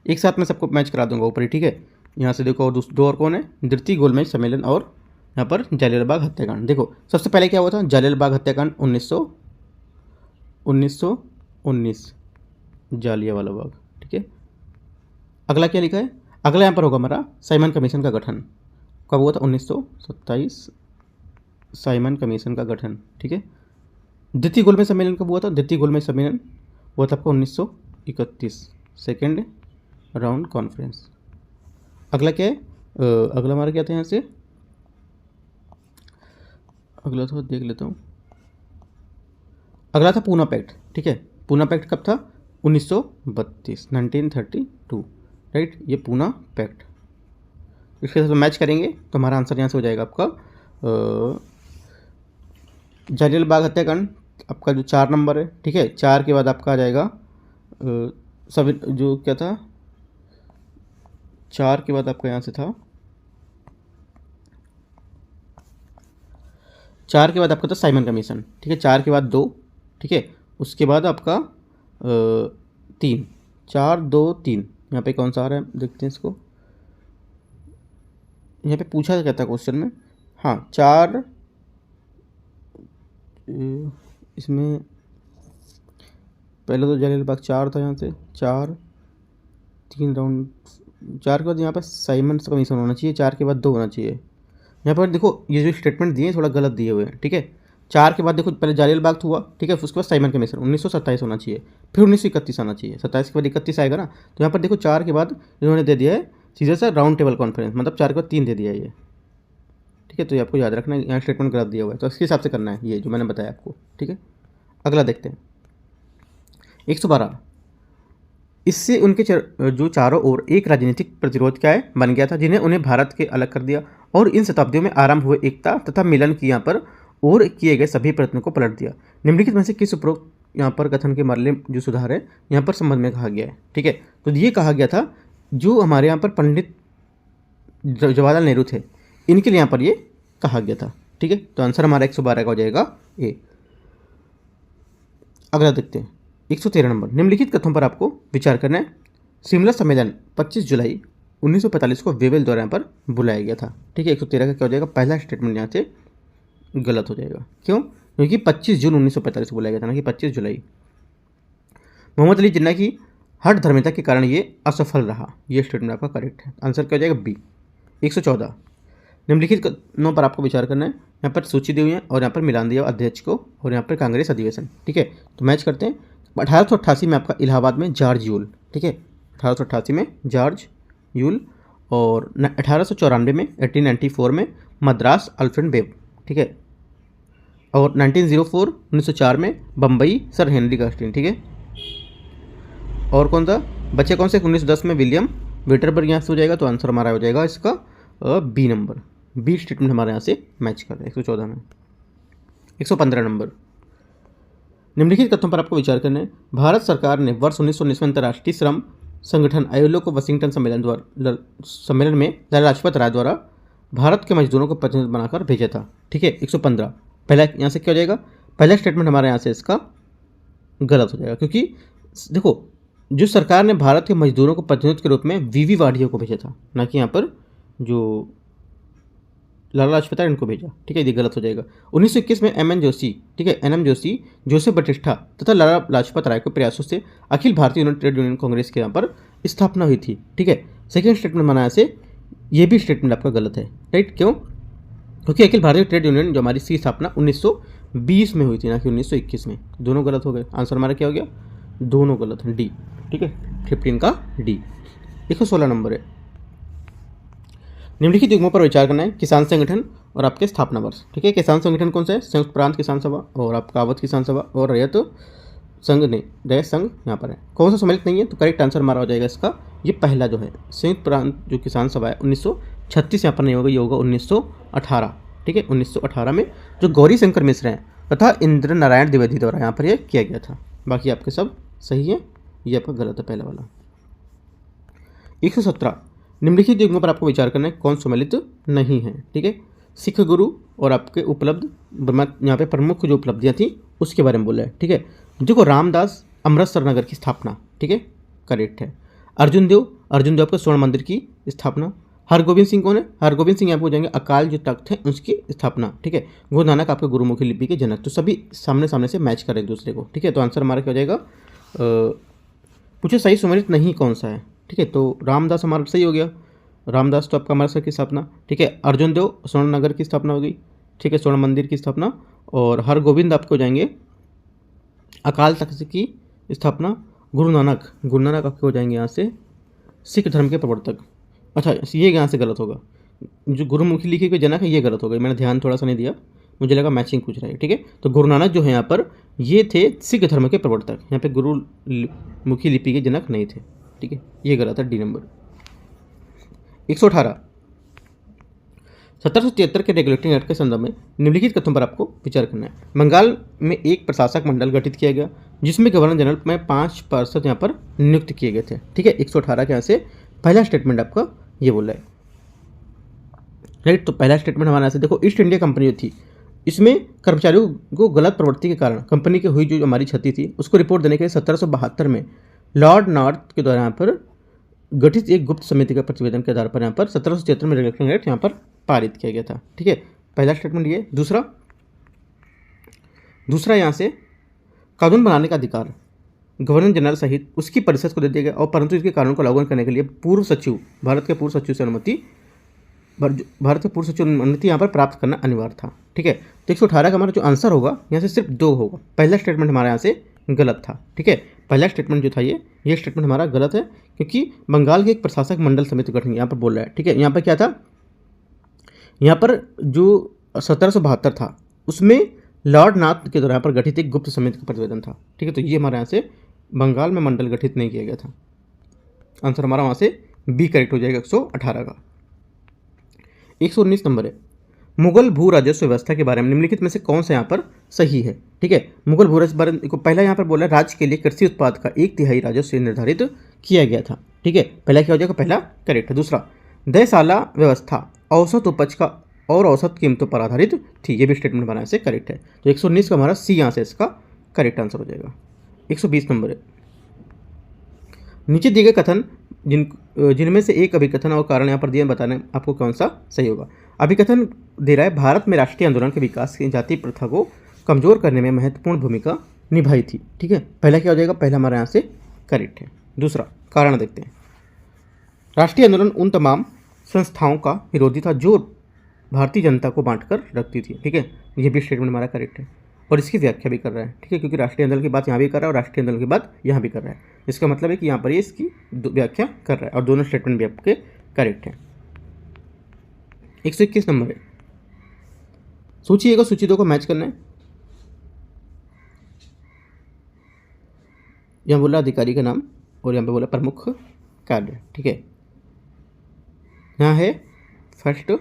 एक साथ में सबको मैच करा दूंगा ऊपर ही, ठीक है। यहाँ से देखो और दो और कौन है, द्वितीय गोलमेज सम्मेलन और यहाँ पर जालियांवाला बाग हत्याकांड। देखो सबसे पहले क्या हुआ था, जालियांवाला बाग हत्याकांड 1919 जालियांवाला बाग, ठीक है। अगला क्या लिखा है, अगला यहाँ पर होगा हमारा साइमन कमीशन का गठन कब हुआ था, 1927 साइमन कमीशन का गठन, ठीक है। द्वितीय गोलमेज सम्मेलन कब हुआ था, द्वितीय गोलमेज सम्मेलन हुआ था आपका 1931 सेकेंड राउंड कॉन्फ्रेंस। अगला क्या है, अगला हमारा क्या था यहाँ से, अगला तो देख लेता हूँ, अगला था पूना पैक्ट, ठीक है। पूना पैक्ट कब था, 1932 राइट, ये पूना पैक्ट। इसके साथ मैच करेंगे तो हमारा आंसर यहाँ से हो जाएगा आपका जालियांवाला बाग हत्याकांड, आपका जो 4 नंबर है, ठीक है। 4 के बाद आपका आ जाएगा सब जो क्या था, 4 के बाद आपका यहाँ से था, 4 के बाद आपका था साइमन कमीशन, ठीक है। 4 के बाद 2, ठीक है। उसके बाद आपका 3, 4 2 3, यहाँ पे कौन सा आ रहा है देखते हैं इसको, यहाँ पे पूछा क्या था क्वेश्चन में, हाँ 4, इसमें पहले तो जालियांवाला बाग 4 था, यहाँ से 4 3 राउंड, 4 के बाद यहाँ पर साइमन कमीशन होना चाहिए, 4 के बाद 2 होना चाहिए। यहाँ पर देखो ये जो स्टेटमेंट दिए थोड़ा गलत दिए हुए हैं, ठीक है। 4 के बाद देखो पहले जालियांवाला बाग हुआ, ठीक है, उसके बाद साइमन कमीशन 1927 होना चाहिए, फिर 1931 आना चाहिए, 27 के बाद 31 आएगा ना। तो यहाँ पर देखो 4 के बाद इन्होंने दे दिया है सीधे सा राउंड टेबल कॉन्फ्रेंस, मतलब 4 के बाद 3 दे दिया है ये, ठीक है। तो ये आपको याद रखना है, यहाँ स्टेटमेंट गलत दिया हुआ है, तो इसके हिसाब से करना है ये जो मैंने बताया आपको, ठीक है। अगला देखते हैं 112, इससे उनके जो चारों ओर एक राजनीतिक प्रतिरोध क्या है बन गया था, जिन्हें उन्हें भारत के अलग कर दिया और इन शताब्दियों में आरंभ हुए एकता तथा मिलन की यहाँ पर और किए गए सभी प्रयत्नों को पलट दिया। निम्नलिखित में से किस उपरोक्त यहाँ पर कथन के मरले जो सुधार है यहाँ पर संबंध में कहा गया है, ठीक है। तो ये कहा गया था जो हमारे यहाँ पर पंडित जवाहरलाल नेहरू थे, इनके लिए यहाँ पर ये कहा गया था, ठीक है। तो आंसर हमारा 112 का हो जाएगा ए। अगला देखते हैं 113 नंबर। निम्नलिखित कथनों पर आपको विचार करना है। शिमला सम्मेलन 25 जुलाई 1945 को वेवेल द्वारा यहाँ पर बुलाया गया था। ठीक है, 113 का क्या हो जाएगा, पहला स्टेटमेंट यहाँ से गलत हो जाएगा। क्यों? क्योंकि 25 जून 1945 को बुलाया गया था ना कि 25 जुलाई। मोहम्मद अली जिन्ना की हठ धर्मिता के कारण ये असफल रहा। ये स्टेटमेंट आपका करेक्ट है। आंसर क्या हो जाएगा, बी। 114 निम्नलिखित कथनों पर आपको विचार करना है। यहाँ पर सूची दी हुई है और यहाँ पर मिलान दिया अध्यक्ष को और यहाँ पर कांग्रेस अधिवेशन। ठीक है, तो मैच करते हैं। 1888 में आपका इलाहाबाद में जॉर्ज यूल। ठीक है, 1888 में जॉर्ज यूल और 1894 में 1894 में मद्रास अल्फ्रेड वेब। ठीक है, और 1904 में बम्बई सर हेनरी कास्टिन। ठीक है, और कौन सा बच्चे कौन से, 1910 में विलियम वेटरबर्ग। यहाँ से हो जाएगा तो आंसर हमारा हो जाएगा इसका बी नंबर। बी स्टेटमेंट हमारे यहाँ से मैच कर रहा है 114 में। 115 नंबर। निम्नलिखित कथनों पर आपको विचार करना है। भारत सरकार ने वर्ष 1919 में अंतर्राष्ट्रीय श्रम संगठन आईएलओ को वाशिंगटन सम्मेलन में लाला लाजपत राय द्वारा भारत के मजदूरों को प्रतिनिधि बनाकर भेजा था। ठीक है, 115 पहला यहाँ से क्या हो जाएगा, पहला स्टेटमेंट हमारे यहाँ से इसका गलत हो जाएगा। क्योंकि देखो, जो सरकार ने भारत के मजदूरों को प्रतिनिधित्व के रूप में वीवी वाडिया को भेजा था, ना कि यहाँ पर जो लाला लाजपत राय इनको भेजा। ठीक है, ये गलत हो जाएगा। 1921 में एम एन जोशी, ठीक है, एन एम जोशी, जोसेफ बटिस्टा तथा लाला लाजपत राय के प्रयासों से अखिल भारतीय ट्रेड यूनियन कांग्रेस के यहाँ पर स्थापना हुई थी। ठीक है, सेकेंड स्टेटमेंट बनाया से ये भी स्टेटमेंट आपका गलत है। राइट, क्यों? क्योंकि अखिल भारतीय ट्रेड यूनियन जो हमारी सी स्थापना 1920 में हुई थी, ना कि 1921 में। दोनों गलत हो गए। आंसर हमारा क्या हो गया, दोनों गलत हैं, डी। ठीक है, 15 का डी। 116 नंबर है। निम्नलिखित युग्मों पर विचार करना है। किसान संगठन और आपके स्थापना वर्ष। ठीक है, किसान संगठन कौन सा है, संयुक्त प्रांत किसान सभा और आपका अवध किसान सभा और रैयत संघ नहीं, रैयत संघ यहाँ पर है। कौन सा सम्मिलित नहीं है, तो करेक्ट आंसर हमारा हो जाएगा इसका ये पहला जो है संयुक्त प्रांत जो किसान सभा है 1936 यहाँ पर नहीं होगा, ये होगा 1918। ठीक है, 1918 में जो गौरी शंकर मिश्र हैं तथा इंद्र नारायण द्विवेदी द्वारा यहाँ पर यह किया गया था। बाकी आपके सब सही है, ये आपका गलत है पहला वाला। 117 निम्नलिखित युग्मों पर आपको विचार करना है, कौन सम्मिलित नहीं है। ठीक है, सिख गुरु और आपके उपलब्ध यहाँ पे प्रमुख जो उपलब्धियाँ थी उसके बारे में बोला है। ठीक है, देखो रामदास अमृतसर नगर की स्थापना। ठीक है, करेक्ट है। अर्जुन देव के स्वर्ण मंदिर की स्थापना। हरगोविंद सिंह कौन है, हरगोविंद सिंह आपको जाएंगे अकाल जो तख्त है उसकी स्थापना। ठीक है, गुरु नानक आपके गुरुमुखी लिपि के जनक। तो सभी सामने सामने से मैच कर एक दूसरे को। ठीक है, तो आंसर हमारा क्या हो जाएगा, पूछे सही सम्मिलित नहीं कौन सा है। ठीक है, तो रामदास हमारा सही हो गया, रामदास तो आपका अमृतसर की स्थापना। ठीक है, अर्जुन देव स्वर्ण नगर की स्थापना हो गई। ठीक है, स्वर्ण मंदिर की स्थापना। और हरगोविंद आपको जाएंगे अकाल तख्त की स्थापना। गुरु नानक आपके हो जाएंगे यहाँ से सिख धर्म के प्रवर्तक। अच्छा, ये यहाँ से गलत होगा, जो गुरुमुखी लिपि के जनक है ये गलत हो गई, मैंने ध्यान थोड़ा सा नहीं दिया, मुझे लगा मैचिंग पूछ रहा है। ठीक है, तो गुरु नानक जो है यहाँ पर ये थे सिख धर्म के प्रवर्तक, यहाँ पे गुरुमुखी लिपि के जनक नहीं थे। ठीक है, ये गलत है, डी नंबर। 118 1773 के रेगुलेटिंग एक्ट के संदर्भ में निम्नलिखित कथनों पर आपको विचार करना है। बंगाल में एक प्रशासक मंडल गठित किया गया जिसमें गवर्नर जनरल में 5% यहाँ पर नियुक्त किए गए थे। ठीक है, 118 के यहाँ से पहला स्टेटमेंट आपका ये बोला है। राइट, तो पहला स्टेटमेंट हमारे यहाँ से देखो, ईस्ट इंडिया कंपनी जो थी इसमें कर्मचारियों को गलत प्रवृत्ति के कारण कंपनी की हुई जो हमारी क्षति थी उसको रिपोर्ट देने के लिए 1772 में लॉर्ड नॉर्थ के द्वारा यहाँ पर गठित एक गुप्त समिति का प्रतिवेदन के आधार पर यहाँ पर 1776 में रेगुलेटिंग एक्ट यहाँ पर पारित किया गया था। ठीक है, पहला स्टेटमेंट ये। दूसरा यहाँ से कानून बनाने का अधिकार गवर्नर जनरल सहित उसकी परिषद को दे दिया गया और परंतु इसके कानून को लागू करने के लिए भारत के पूर्व सचिव से अनुमति यहाँ पर प्राप्त करना अनिवार्य था। ठीक है, तो 118 का हमारा जो आंसर होगा यहाँ से सिर्फ 2 होगा। पहला स्टेटमेंट हमारे यहाँ से गलत था। ठीक है, पहला स्टेटमेंट जो था ये स्टेटमेंट हमारा गलत है क्योंकि बंगाल के एक प्रशासक मंडल समिति गठन यहाँ पर बोल रहा है। ठीक है, यहाँ पर क्या था, यहाँ पर जो 1772 था उसमें लॉर्ड नॉर्थ के द्वारा पर गठित एक गुप्त समिति का प्रतिवेदन था। ठीक है, तो ये हमारे यहाँ से बंगाल में मंडल गठित नहीं किया गया था। आंसर हमारा वहाँ से बी करेक्ट हो जाएगा 118 का। 119 नंबर है, मुगल भू राजस्व व्यवस्था के बारे में निम्नलिखित में से कौन सा यहाँ पर सही है। ठीक है, मुगल भू राजस्व बारे को पहला यहाँ पर बोला राज्य के लिए कृषि उत्पाद का 1/3 राजस्व निर्धारित किया गया था। ठीक है, पहला क्या हो जाएगा, पहला करेक्ट है। दूसरा, दयशाला व्यवस्था औसत उपज का और औसत कीमतों पर आधारित थी, ये भी स्टेटमेंट बनाने से करेक्ट है। तो 119 का हमारा सी यहाँ से इसका करेक्ट आंसर हो जाएगा। 120 नंबर है, नीचे दिए गए कथन जिनमें से एक अभिकथन और कारण यहाँ पर दिए, बताने आपको कौन सा सही होगा। अभिकथन दे रहा है भारत में राष्ट्रीय आंदोलन के विकास की जाति प्रथा को कमजोर करने में महत्वपूर्ण भूमिका निभाई थी। ठीक है, पहला क्या हो जाएगा, पहला हमारे यहाँ से करेक्ट है। दूसरा कारण देखते हैं, राष्ट्रीय आंदोलन उन तमाम संस्थाओं का विरोधी था जो भारतीय जनता को बांटकर रखती थी। ठीक है, ये भी स्टेटमेंट हमारा करेक्ट है और इसकी व्याख्या भी कर रहा है। ठीक है, क्योंकि राष्ट्रीय आंदोलन की बात यहाँ भी कर रहा है और राष्ट्रीय आंदोलन की बात यहाँ भी कर रहा है, इसका मतलब है कि यहाँ पर ये इसकी व्याख्या कर रहा है और दोनों स्टेटमेंट भी आपके करेक्ट हैं। 121 नंबर है, सूची 1 और सूची 2 को मैच करना है। यहाँ बोला अधिकारी का नाम और यहाँ पे बोला प्रमुख कार्य। ठीक है, यहाँ है फर्स्ट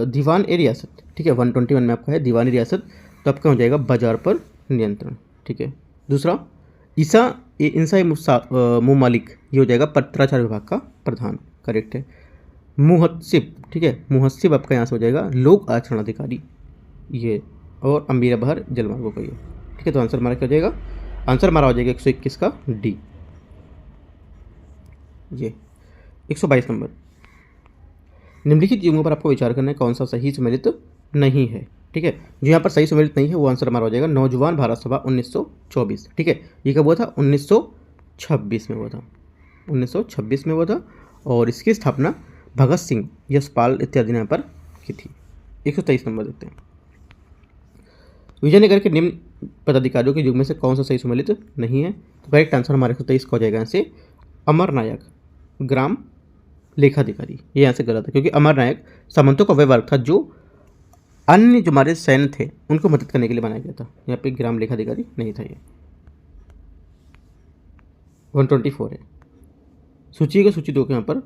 दीवान ए रियासत। ठीक है, 121 में आपका है दीवानी रियासत, तो आपका हो जाएगा बाजार पर नियंत्रण। ठीक है, दूसरा इंसा मुमालिक, ये हो जाएगा पत्राचार विभाग का प्रधान, करेक्ट है। मुहस्सिब, ठीक है, मुहस्सिब आपका यहाँ से हो जाएगा लोक आचरण अधिकारी ये, और अमीरा बहर जलमार्गों का ये। ठीक है, तो आंसर हमारा क्या हो जाएगा, आंसर हमारा हो जाएगा 121 का डी। ये 122 नंबर, निम्नलिखित युगों पर आपको विचार करना है कौन सा सही सम्मिलित नहीं है। ठीक है, जो यहाँ पर सही सम्मिलित नहीं है वो आंसर हमारा हो जाएगा नौजवान भारत सभा 1924। ठीक है, ये कब हुआ था, 1926 में हुआ था, 1926 में हुआ था और इसकी स्थापना भगत सिंह, यशपाल इत्यादि ने यहाँ पर की थी। 123 नंबर देखते हैं, विजयनगर के निम्न पदाधिकारियों के युग में से कौन सा सही सम्मिलित नहीं है। तो करेक्ट आंसर हमारे 123 का हो जाएगा यहाँ से अमर नायक ग्राम लेखाधिकारी, ये यहाँ से गलत है क्योंकि अमर नायक सामंतों का वह वर्ग था जो अन्य जो हमारे सैन्य थे उनको मदद करने के लिए बनाया गया था, यहाँ पे ग्राम लेखाधिकारी नहीं था ये। 124 है, सूची को सूची 2 के यहाँ पर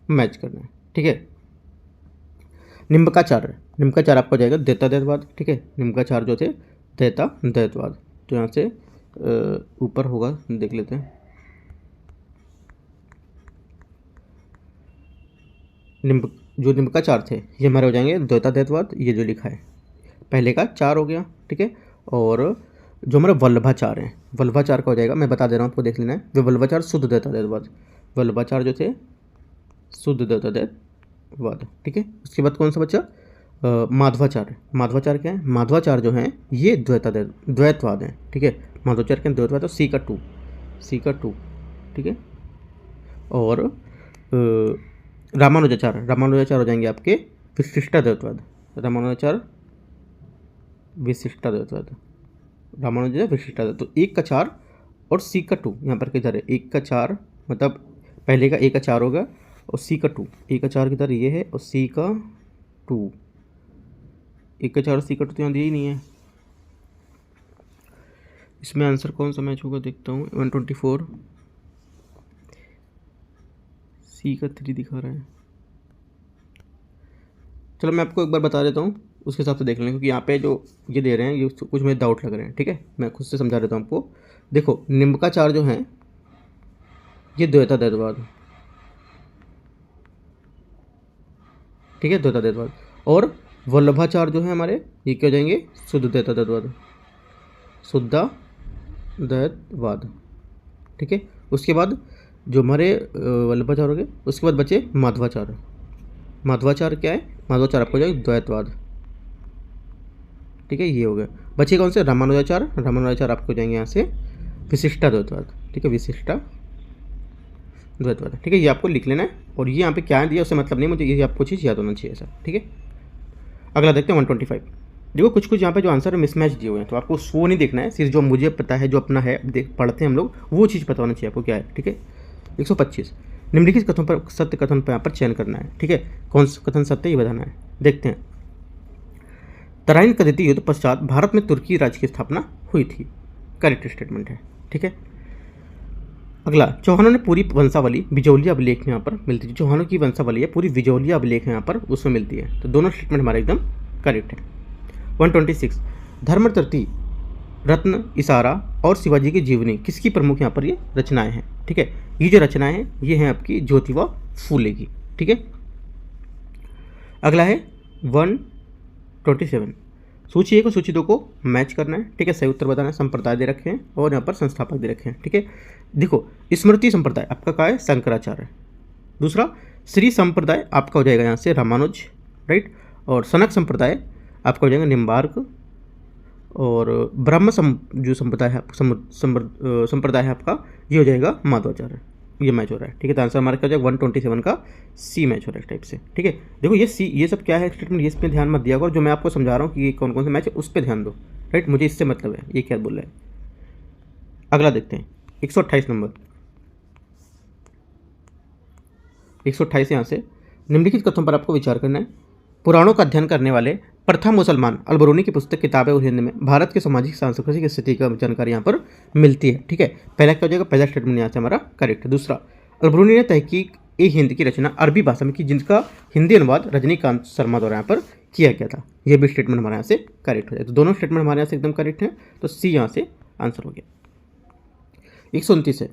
मैच करना है। ठीक है, निम्बकाचार, निम्बकाचार आपको जाएगा देता दैतवाद। ठीक है, निम्बकाचार जो थे देता दैतवाद, तो यहाँ से ऊपर होगा, देख लेते हैं। जो निम्बकाचार थे ये हमारे हो जाएंगे द्वैता दैतवाद, ये जो लिखा है पहले का 4 हो गया। ठीक है, और जो हमारे वल्लभाचार हैं, वल्लभाचार का हो जाएगा, मैं बता दे रहा हूँ आपको, देख लेना है। वे वल्लभाचार शुद्ध द्वैता दैतवाद, वल्लभाचार जो थे शुद्ध द्वैता दैतवाद। ठीक है, उसके बाद कौन सा बच्चा, माधवाचार। माधवाचार क्या है, माधवाचार जो हैं ये द्वैतवाद हैं। ठीक है, माधवाचार क्या द्वैतवाद, सी का 2। ठीक है, और रामानुजाचार, रामानुजाचार हो जाएंगे आपके विशिष्टा द्वैतवाद, रामानुजाचार विशिष्टा द्वैतवाद, रामानुजा विशिष्टा। तो 1 का 4 और सी का 2 यहाँ पर किधर है, 1 का 4 मतलब पहले का 1 का 4 होगा और सी का 2, 1 का 4 किधर ये है और सी का 2, 1 का 4 और सी का 2 तो यहाँ दिया ही नहीं है। इसमें आंसर कौन सा मैच होगा देखता हूँ। 124 सी का 3 दिखा रहा है। चलो मैं आपको एक बार बता देता हूँ, उसके हिसाब से देख लें, क्योंकि यहाँ पे जो ये दे रहे हैं ये कुछ मुझे डाउट लग रहे हैं। ठीक है, मैं खुद से समझा देता हूँ आपको। देखो निम्बकाचार जो हैं ये द्वैता दैतवाद, ठीक है, द्वैता दैतवाद, और वल्लभाचार जो है हमारे ये क्या हो जाएंगे, शुद्ध द्वैता दैतवाद, शुद्ध द्वैतवाद। ठीक है, उसके बाद जो हमारे वल्लभाचार हो गए, उसके बाद बचे माधवाचार। माधवाचार क्या है, माधवाचार आपको हो जाएगा द्वैतवाद। ठीक है, ये हो गया। बचे कौन से, रामानुजाचार। रामानुजाचार आपको हो जाएंगे यहाँ से विशिष्टा द्वैतवाद। ठीक है, विशिष्टा द्वैतवाद। ठीक है, ये आपको लिख लेना है और ये यहाँ पे क्या दिया उससे मतलब नहीं, मुझे ये आपको चीज़ याद होना चाहिए सर। ठीक है, अगला देखते हैं 125। देखो कुछ यहाँ पे जो आंसर मिसमैच दिए हुए हैं, तो आपको वो नहीं देखना है, सिर्फ जो मुझे पता है, जो अपना है पढ़ते हैं हम लोग, वो चीज़ पता होना चाहिए आपको क्या है। ठीक है, 125 निम्नलिखित कथन पर सत्य कथन पर यहाँ पर चयन करना है। ठीक है, कौन सा कथन सत्य ये बताना है। देखते हैं, तराइन का द्वितीय युद्ध पश्चात भारत में तुर्की राज्य की स्थापना हुई थी, करेक्ट स्टेटमेंट है। ठीक है, अगला, चौहानों ने पूरी वंशावली बिजौलिया अभिलेख में यहाँ पर मिलती है। चौहानों की वंशावली है पूरी बिजौलिया अभिलेख यहाँ पर उसमें मिलती है, तो दोनों स्टेटमेंट हमारे एकदम करेक्ट है। 126 धर्मतृति, रत्न, इशारा और शिवाजी की जीवनी किसकी प्रमुख यहाँ पर ये रचनाएं हैं। ठीक है, ये जो रचनाएं हैं ये हैं आपकी ज्योतिबा फूले की। ठीक है, अगला है 127 सूची 1 और सूची 2 को मैच करना है, ठीक है। सही उत्तर बताना है। संप्रदाय दे रखे हैं और यहाँ पर संस्थापक दे रखे हैं, ठीक है। देखो स्मृति संप्रदाय आपका क्या है, शंकराचार्य। दूसरा श्री संप्रदाय आपका हो जाएगा यहाँ से रामानुज, राइट। और सनक संप्रदाय आपका हो जाएगा निम्बार्क। और जो संप्रदाय है संप्रदाय है आपका, ये हो जाएगा माधवाचार्य। ये मैच हो रहा है, ठीक है। तो आंसर हमारा क्या हो जाएगा 127 का सी मैच हो रहा है इस टाइप से, ठीक है। देखो ये सी, ये सब क्या है स्टेटमेंट, ये इस पर ध्यान मत दिया करो। जो मैं आपको समझा रहा हूँ कि ये कौन कौन से मैच है उस पर ध्यान दो, राइट। मुझे इससे मतलब है ये क्या बोल रहा है। अगला देखते हैं 128 नंबर। 128 यहाँ से निम्नलिखित कथनों पर आपको विचार करना है। पुराणों का अध्ययन करने वाले प्रथम मुसलमान अलबरूनी की पुस्तक किताबें और हिंद में भारत के सामाजिक सांस्कृतिक स्थिति का जानकारी यहाँ पर मिलती है, ठीक है। पहला क्या हो जाएगा, पहला स्टेटमेंट यहाँ से हमारा करेक्ट है। दूसरा, अलबरूनी ने तहकीक ए हिंद की रचना अरबी भाषा में की, जिनका हिंदी अनुवाद रजनीकांत शर्मा द्वारा यहाँ पर किया गया था। यह भी स्टेटमेंट हमारे यहाँ से करेक्ट हो जाए। तो दोनों स्टेटमेंट हमारे यहाँ से एकदम करेक्ट हैं, तो सी यहाँ से आंसर हो गया। 129 है,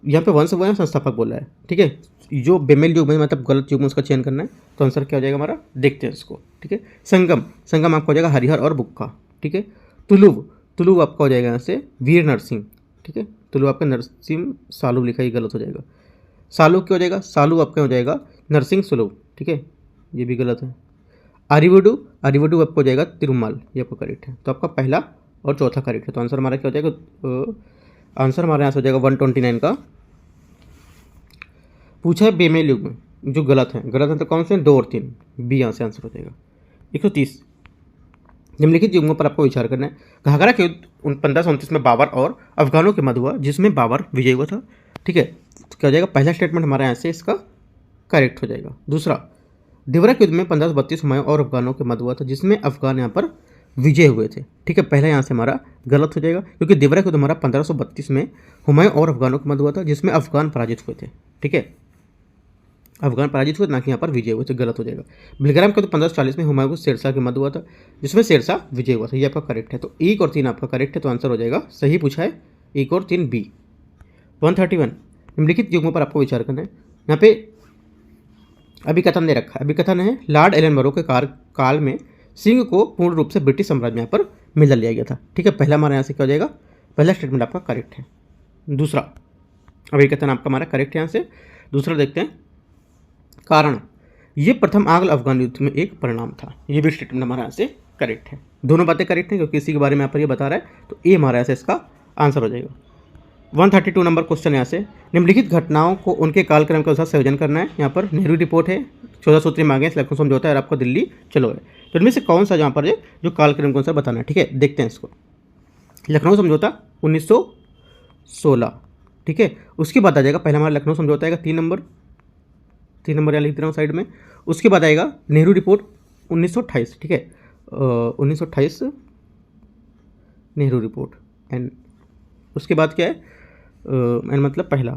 यहाँ पे वंश बोला है, संस्थापक बोला है, ठीक है। जो बेमेल युग में मतलब गलत युग में उसका चयन करना है, तो आंसर क्या हो जाएगा हमारा, देखते हैं इसको, ठीक है। संगम, संगम आपका हो जाएगा हरिहर और बुक्का, ठीक है। तुलुव, तुलुव आपका हो जाएगा यहाँ से वीर नरसिंह, ठीक है। तुलुव आपका नरसिंह सालू लिखा, ये गलत हो जाएगा। सालू क्या हो जाएगा, सालू आपका हो जाएगा नरसिंह सुलभ, ठीक है, ये भी गलत है। आरिवडू, आरिवडू आपको हो जाएगा तिरुमाल, ये आपको करेक्ट है। तो आपका पहला और चौथा करेक्ट है। तो आंसर हमारा क्या हो जाएगा, आंसर हमारे यहाँ से हो जाएगा 129 का। पूछा है बेमेल युग में, जो गलत है तो कौन से 2 और 3, बी यहाँ से आंसर हो जाएगा। 130, निम्नलिखित युगों पर आपको विचार करना है। घाघरा के युद्ध 1529 में बाबर और अफगानों के मध्य हुआ, जिसमें बाबर विजय हुआ था, ठीक है। तो क्या हो जाएगा, पहला स्टेटमेंट हमारे यहाँ से इसका करेक्ट हो जाएगा। दूसरा, दिवरा के युद्ध में 1532 हुमायूं और अफगानों के मध्य हुआ था, जिसमें अफगान यहाँ पर विजय हुए थे, ठीक है। पहला यहाँ से हमारा गलत हो जाएगा, क्योंकि दिवरा के युद्ध हमारा 1532 में हुमायूं और अफगानों के मध्य हुआ था, जिसमें अफगान पराजित हुए थे, ठीक है। अफगान पराजित हुए, ना कि यहाँ पर विजय हुए, तो गलत हो जाएगा। बिलग्राम का तो 1540 में हुमायूं को शेरशाह के मध्य हुआ था, जिसमें शेरशाह विजय हुआ था, ये आपका करेक्ट है। तो 1 और 3 आपका करेक्ट है, तो आंसर हो जाएगा, सही पूछा है 1 और 3 बी। 131, निम्नलिखित युगों पर आपको विचार करना है। यहाँ पे अभिकथन दे रखा है, अभिकथन है लॉर्ड एलन के काल में सिंह को पूर्ण रूप से ब्रिटिश साम्राज्य में यहाँ पर मिला लिया गया था, ठीक है। पहला हमारे यहाँ से क्या हो जाएगा, पहला स्टेटमेंट आपका करेक्ट है। दूसरा अभिकथन आपका हमारा करेक्ट है यहाँ से। दूसरा देखते हैं, कारण, ये प्रथम आंग्ल अफगान युद्ध में एक परिणाम था, ये भी स्टेटमेंट हमारे यहाँ से करेक्ट है। दोनों बातें करेक्ट हैं, क्योंकि इसी के बारे में यहाँ पर ये बता रहा है, तो ए हमारे यहाँ से इसका आंसर हो जाएगा। 132 नंबर क्वेश्चन यहाँ से, निम्नलिखित घटनाओं को उनके कालक्रम के अनुसार संयोजन करना है। यहाँ पर नेहरू रिपोर्ट है, 14 सूत्री मांगे, लखनऊ समझौता है और आपको दिल्ली चलो है। तो इनमें से कौन सा यहाँ पर है जो कालक्रम के अनुसार बताना है, ठीक है। देखते हैं इसको। लखनऊ समझौता 1916, ठीक है। उसके बाद आ जाएगा, पहला हमारा लखनऊ समझौता आएगा 3 नंबर यहाँ लिख दे रहा हूँ साइड में। उसके बाद आएगा नेहरू रिपोर्ट 1928, ठीक है। 1928 नेहरू रिपोर्ट, एंड उसके बाद क्या है, एंड मतलब पहला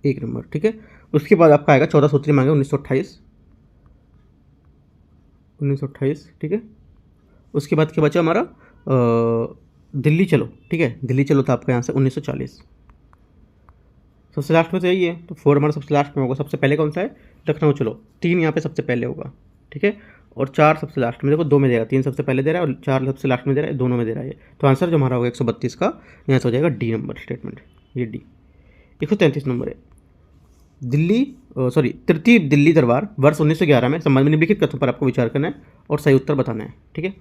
1 नंबर, ठीक है। उसके बाद आपका आएगा 14 सूत्री मांगे 1928, ठीक है। उसके बाद क्या बचा हमारा, दिल्ली चलो, ठीक है। दिल्ली चलो था आपका यहाँ से 1940, सबसे लास्ट में तो यही है, तो 4 हमारा सबसे लास्ट में होगा। सबसे पहले कौन सा है, लखनऊ चलो, 3 यहाँ पे सबसे पहले होगा, ठीक है। और 4 सबसे लास्ट में, देखो 2 में दे रहा है, 3 सबसे पहले दे रहा है और 4 सबसे लास्ट में दे रहा है, दोनों में दे रहा है। तो आंसर जो हमारा होगा 132 का, यहाँ से हो जाएगा डी नंबर स्टेटमेंट, ये डी। 133 नंबर है, तृतीय दिल्ली दरबार वर्ष 1911 में संबंध में निम्नलिखित कथनों पर आपको विचार करना है और सही उत्तर बताना है, ठीक है।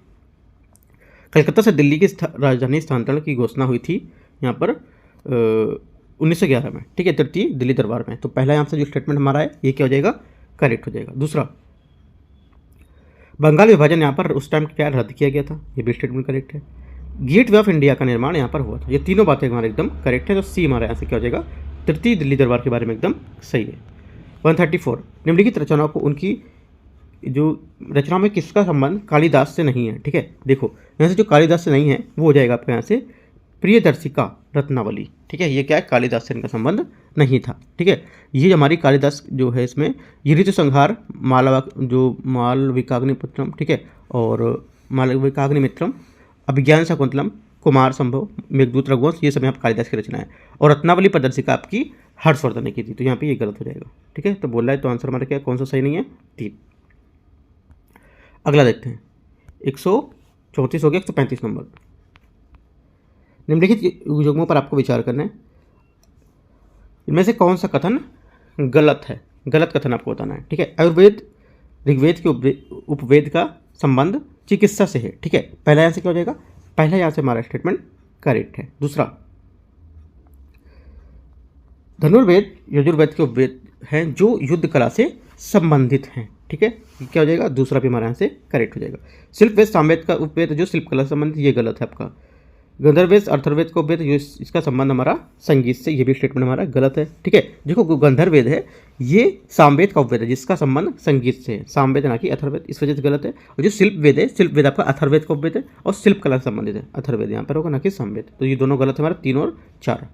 कलकत्ता से दिल्ली की राजधानी स्थानांतरण की घोषणा हुई थी यहाँ पर 1911 में, ठीक है, तृतीय दिल्ली दरबार में। तो पहला यहाँ से जो स्टेटमेंट हमारा है, ये क्या हो जाएगा, करेक्ट हो जाएगा। दूसरा, बंगाल विभाजन यहाँ पर उस टाइम क्या रद्द किया गया था, ये भी स्टेटमेंट करेक्ट है। गेट वे ऑफ इंडिया का निर्माण यहाँ पर हुआ था, ये तीनों बातें हमारे एकदम करेक्ट है। तो सी हमारे यहाँ से क्या हो जाएगा, तृतीय दिल्ली दरबार के बारे में एकदम सही है। 134, निम्नलिखित रचनाओं को उनकी जो रचनाओं में किसका संबंध कालिदास से नहीं है, ठीक है। देखो यहाँ से जो कालिदास से नहीं है वो हो जाएगा आपका यहाँ से प्रियदर्शिका रत्नावली, ठीक है। ये क्या है, कालिदास से इनका संबंध नहीं था, ठीक है। ये हमारी कालिदास जो है इसमें ये ऋतु संहार, मालविकाग्निमित्रम, ठीक है, और मालविकाग्निमित्रम, अभिज्ञान शकुंतलम, कुमार संभव, मेघदूत, रघुवंश, ये सब यहाँ पर कालिदास की रचना है। और रत्नावली प्रदर्शिका आपकी हर्षवर्धन ने की थी, तो यहाँ पे ये गलत हो जाएगा, ठीक है। तो बोल रहा है, तो आंसर हमारा क्या, कौन सा सही नहीं है, 3। अगला देखते हैं 134 हो गया, 135 नंबर। निम्नलिखित युग्मों पर आपको विचार करना है, इनमें से कौन सा कथन गलत है, गलत कथन आपको बताना है। ठीक है, आयुर्वेद ऋग्वेद के उपवेद का संबंध चिकित्सा से है। ठीक है, पहला यहाँ से क्या हो जाएगा, पहला यहाँ से हमारा स्टेटमेंट करेक्ट है। दूसरा, धनुर्वेद यजुर्वेद के उपवेद हैं जो युद्ध कला से संबंधित हैं। ठीक है, क्या हो जाएगा, दूसरा भी हमारे यहाँ से करेक्ट हो जाएगा। शिल्पवेद सामवेद का उपवेद जो शिल्प कला से संबंधित, ये गलत है आपका। गंधर्वेद अर्थर्वेद का उपवेद जो इसका संबंध हमारा संगीत से, ये भी स्टेटमेंट हमारा गलत है। ठीक है, देखो गंधर्वेद है ये सामवेद का उपवेद है जिसका संबंध संगीत से है, सामवेद ना कि अथर्वेद, इस वजह से गलत है। और जो शिल्प वेद है, शिल्प वेद आपका अथर्वेद का उपवेद है और शिल्प कला से संबंधित है, अथर्वेद यहाँ पर होगा ना कि सामवेद। तो ये दोनों गलत है हमारा, 3 और 4।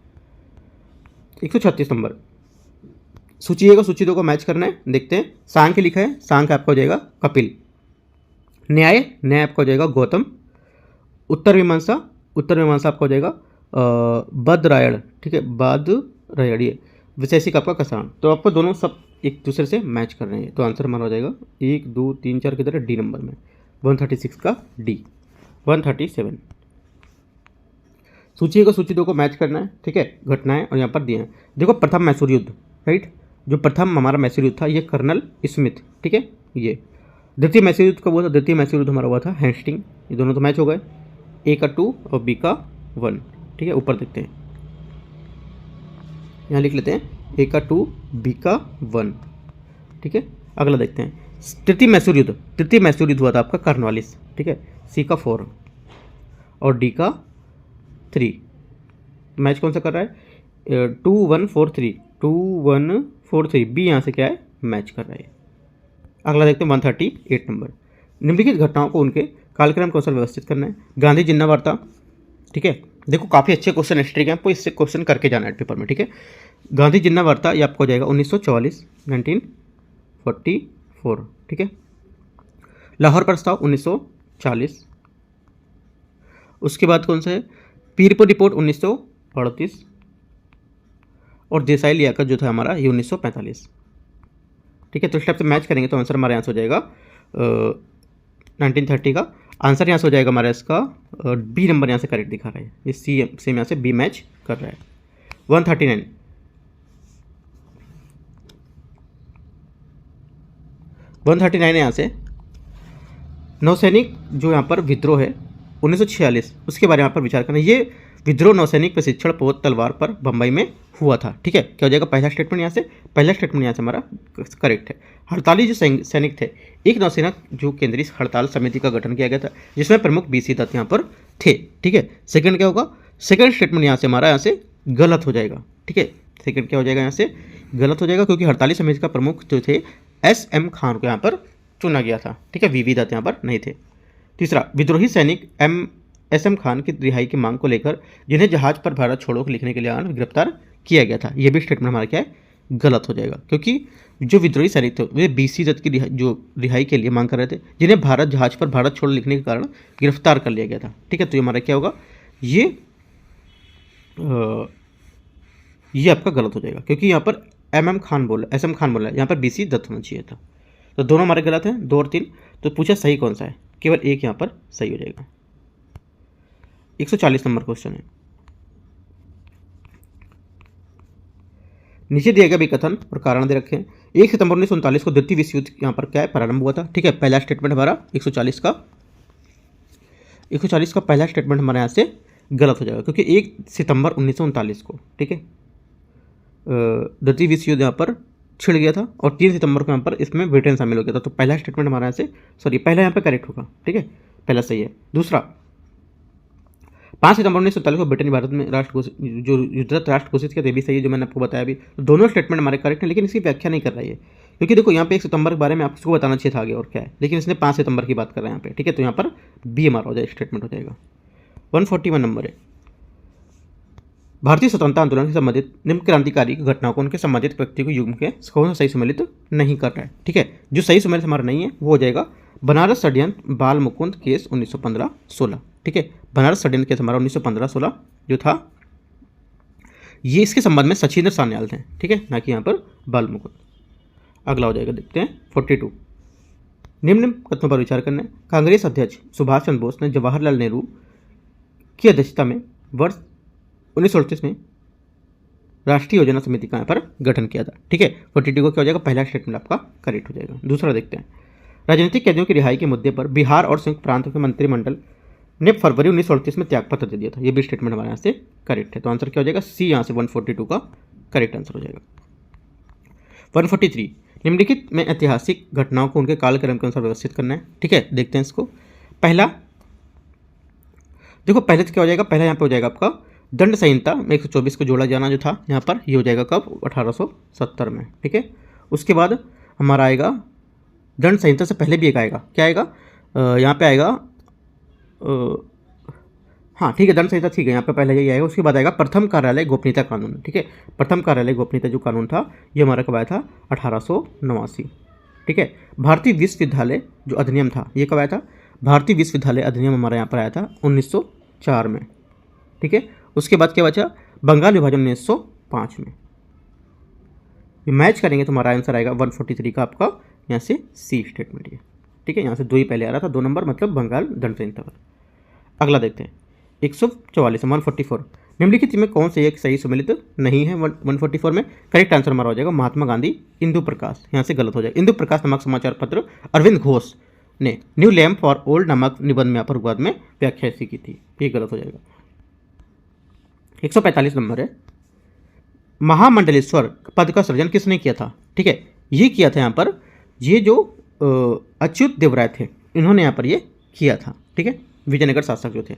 136 नंबर, सूची 1 और सूची 2 को मैच करना है। देखते हैं, सांख्य लिखा है, सांख्य आपका हो जाएगा कपिल। न्याय, न्याय आपका हो जाएगा गौतम। उत्तर मीमांसा, उत्तर मीमांसा आपका हो जाएगा बद्रायण। ठीक है, बद्रायण। ये वैशेषिक आपका कसाण। तो आपको दोनों सब एक दूसरे से मैच कर रहे हैं, तो आंसर हमारा हो जाएगा 1 2 3 4 की तरह डी नंबर में, 136 का डी। 137, सूची 1 और सूची 2 को मैच करना है। ठीक है, घटनाएं और यहाँ पर दिए हैं। देखो प्रथम मैसूर युद्ध, राइट, जो प्रथम हमारा मैसूर युद्ध था ये कर्नल स्मिथ। ठीक है, ये द्वितीय मैसूर युद्ध कब हुआ था, द्वितीय मैसूर युद्ध हमारा हुआ था हेस्टिंग। ये दोनों तो मैच हो गए, ए का 2 और बी का 1। ठीक है, ऊपर देखते हैं, यहाँ लिख लेते हैं ए का 2 बी का 1। ठीक है, अगला देखते हैं, तृतीय मैसूर युद्ध, तृतीय मैसूर युद्ध हुआ था आपका कार्नवालिस। ठीक है, सी का 4 और डी का 3। मैच कौन सा कर रहा है, 2 1 4 3, 2 1 4 3, बी यहाँ से क्या है, मैच कर रहा है। अगला देखते हैं 138 नंबर, निम्नलिखित घटनाओं को उनके कालक्रम कौशल व्यवस्थित करना है। गांधी जिन्ना वार्ता। ठीक है, देखो काफ़ी अच्छे क्वेश्चन हिस्ट्री के हैं, आपको इससे क्वेश्चन करके जाना है पेपर में। ठीक है, गांधी जिन्ना वार्ता ये आपको हो जाएगा 1944, 1944। ठीक है, लाहौर प्रस्ताव 1940। उसके बाद कौन सा है, पीरपुर रिपोर्ट 1938 और देसाई लियाकत जो था हमारा ये 1945। ठीक है, तो इस टाइप से मैच करेंगे तो आंसर हमारे यहाँ से हो जाएगा 1930 का आंसर यहाँ से हो जाएगा हमारा इसका बी नंबर यहाँ से करेक्ट दिखा रहा है, ये सी सेम यहाँ से बी मैच कर रहा है। 139, 139 यहाँ से नौसैनिक जो यहाँ पर विद्रोह है 1946 उसके बारे में यहाँ पर विचार करना। ये विद्रोह नौसैनिक प्रशिक्षण पोत तलवार पर बंबई में हुआ था। ठीक है, क्या हो जाएगा, पहला स्टेटमेंट यहाँ से, पहला स्टेटमेंट यहाँ से हमारा करेक्ट है। हड़ताली जो सैनिक थे, एक नौसेना जो केंद्रीय हड़ताल समिति का गठन किया गया था जिसमें प्रमुख BC दत्त यहाँ पर थे। ठीक है, सेकंड क्या होगा, सेकंड स्टेटमेंट यहाँ से हमारा यहाँ से गलत हो जाएगा। ठीक है, सेकंड क्या हो जाएगा, यहाँ से गलत हो जाएगा क्योंकि हड़ताली समिति का प्रमुख जो थे SM खान को यहाँ पर चुना गया था। ठीक है, VV दत्त यहाँ पर नहीं थे। तीसरा, विद्रोही सैनिक SM खान की रिहाई की मांग को लेकर जिन्हें जहाज पर भारत छोड़ो लिखने के लिए गिरफ्तार किया गया था, यह भी स्टेटमेंट हमारा क्या है, गलत हो जाएगा क्योंकि जो विद्रोही सैनिक थे वे BC दत्त की रिहाई के लिए मांग कर रहे थे जिन्हें भारत जहाज पर भारत छोड़ो लिखने के कारण गिरफ्तार कर लिया गया था। ठीक है, तो ये हमारा क्या होगा, ये आपका गलत हो जाएगा क्योंकि यहाँ पर SM खान बोला है, यहाँ पर BC दत्त होना चाहिए था। तो दोनों हमारे गलत हैं, 2 और 3। तो पूछा सही कौन सा है, केवल एक यहाँ पर सही हो जाएगा। 140 नंबर क्वेश्चन है, नीचे दिए गए भी कथन और कारण दे रखे हैं। 1 सितंबर 1939 को द्वितीय विश्व युद्ध यहाँ पर क्या है, प्रारंभ हुआ था। ठीक है, पहला स्टेटमेंट हमारा 140 का पहला स्टेटमेंट हमारे यहाँ से गलत हो जाएगा क्योंकि 1 सितंबर 1939 को, ठीक है, द्वितीय विश्व युद्ध यहाँ पर छिड़ गया था और 3 सितंबर को यहाँ पर इसमें ब्रिटेन शामिल हो गया था। तो पहला स्टेटमेंट हमारे यहाँ से पहला यहाँ पर करेक्ट होगा। ठीक है, पहला सही है। दूसरा, 5 सितंबर 1947 को ब्रिटेन भारत में जो युद्धरत राष्ट्र घोषित किया, भी सही है जो मैंने आपको बताया अभी। तो दोनों स्टेटमेंट हमारे करेक्ट हैं लेकिन इसकी व्याख्या नहीं कर रहा है क्योंकि देखो यहाँ पे 1 सितंबर के बारे में आपको बताना चाहिए था आगे और क्या है, लेकिन इसने 5 सितंबर की बात कर रहा है यहाँ पे। ठीक है, तो यहाँ पर बी हमारा हो जाए स्टेटमेंट हो जाएगा। 141 नंबर है, भारतीय स्वतंत्रता आंदोलन से संबंधित निम्न क्रांतिकारी घटनाओं को उनके संबंधित व्यक्ति को युग्म के कौन सा सही सम्मिलित नहीं कर रहा है। ठीक है, जो सही सम्मिलित हमारा नहीं है वो हो जाएगा बनारस षड्यंत्र बाल मुकुंद केस 1915-16। ठीक है, बनारस षड्यंत्र केस हमारा 1915-16 जो था ये इसके संबंध में सचिंद्र सान्याल थे। ठीक है, ना कि यहाँ पर बाल मुकुंद। अगला हो जाएगा, देखते हैं 42, निम्न कथनों पर विचार करना है। कांग्रेस अध्यक्ष सुभाष चंद्र बोस ने जवाहरलाल नेहरू की अध्यक्षता में वर्ष 1938 में राष्ट्रीय योजना समिति का यहाँ पर गठन किया था। ठीक है, 42 को क्या हो जाएगा, पहला स्टेटमेंट आपका करेक्ट हो जाएगा। दूसरा देखते हैं, राजनीतिक कैदियों की रिहाई के मुद्दे पर बिहार और संयुक्त प्रांत के मंत्रिमंडल ने फरवरी 1938 में त्यागपत्र दे दिया था। ये भी स्टेटमेंट हमारे यहाँ से करेक्ट है। तो आंसर क्या हो जाएगा, सी यहाँ से 142 का करेक्ट आंसर हो जाएगा। 143, निम्नलिखित में ऐतिहासिक घटनाओं को उनके कालक्रम के अनुसार व्यवस्थित करना है। ठीक है, देखते हैं इसको। पहला देखो, पहले तो क्या हो जाएगा, पहला यहाँ पे हो जाएगा आपका दंड संहिता में 124 को जोड़ा जाना जो था यहाँ पर, ये हो जाएगा कब, 1870 में। ठीक है, उसके बाद हमारा आएगा दंड संहिता से पहले भी एक आएगा, क्या आएगा, यहाँ पे आएगा, हाँ ठीक है, दंड संहिता ठीक है, यहाँ पे पहले यही आएगा। उसके बाद आएगा प्रथम कार्यालय गोपनीयता कानून। ठीक है, प्रथम कार्यालय गोपनीयता जो कानून था ये हमारा कब आया था, 1889। ठीक है, भारतीय विश्वविद्यालय जो अधिनियम था ये कब आया था, भारतीय विश्वविद्यालय अधिनियम हमारा यहाँ पर आया था 1904 में। ठीक है, उसके बाद क्या बचा, बंगाल विभाजन 1905 में। ये मैच करेंगे तो हमारा आंसर आएगा 143 का आपका यहाँ से सी स्टेटमेंट ये। ठीक है, यहाँ से 2 ही पहले आ रहा था, 2 नंबर मतलब बंगाल दंड संहिता पर। अगला देखते हैं 144 144, निम्नलिखित में कौन से एक सही सम्मिलित नहीं है। 144 में करेक्ट आंसर हमारा हो जाएगा महात्मा गांधी इंदु प्रकाश, यहाँ से गलत हो जाएगा। इंदु प्रकाश नामक समाचार पत्र अरविंद घोष ने न्यू लैम्प फॉर ओल्ड नामक निबंध में अपवाद में व्याख्या ऐसी की थी, ये गलत हो जाएगा। 145 नंबर है, महामंडलेश्वर पद का सृजन किसने किया था। ठीक है, ये किया था यहाँ पर, ये जो अच्युत देवराय थे इन्होंने यहाँ पर ये किया था। ठीक है, विजयनगर शासक जो थे।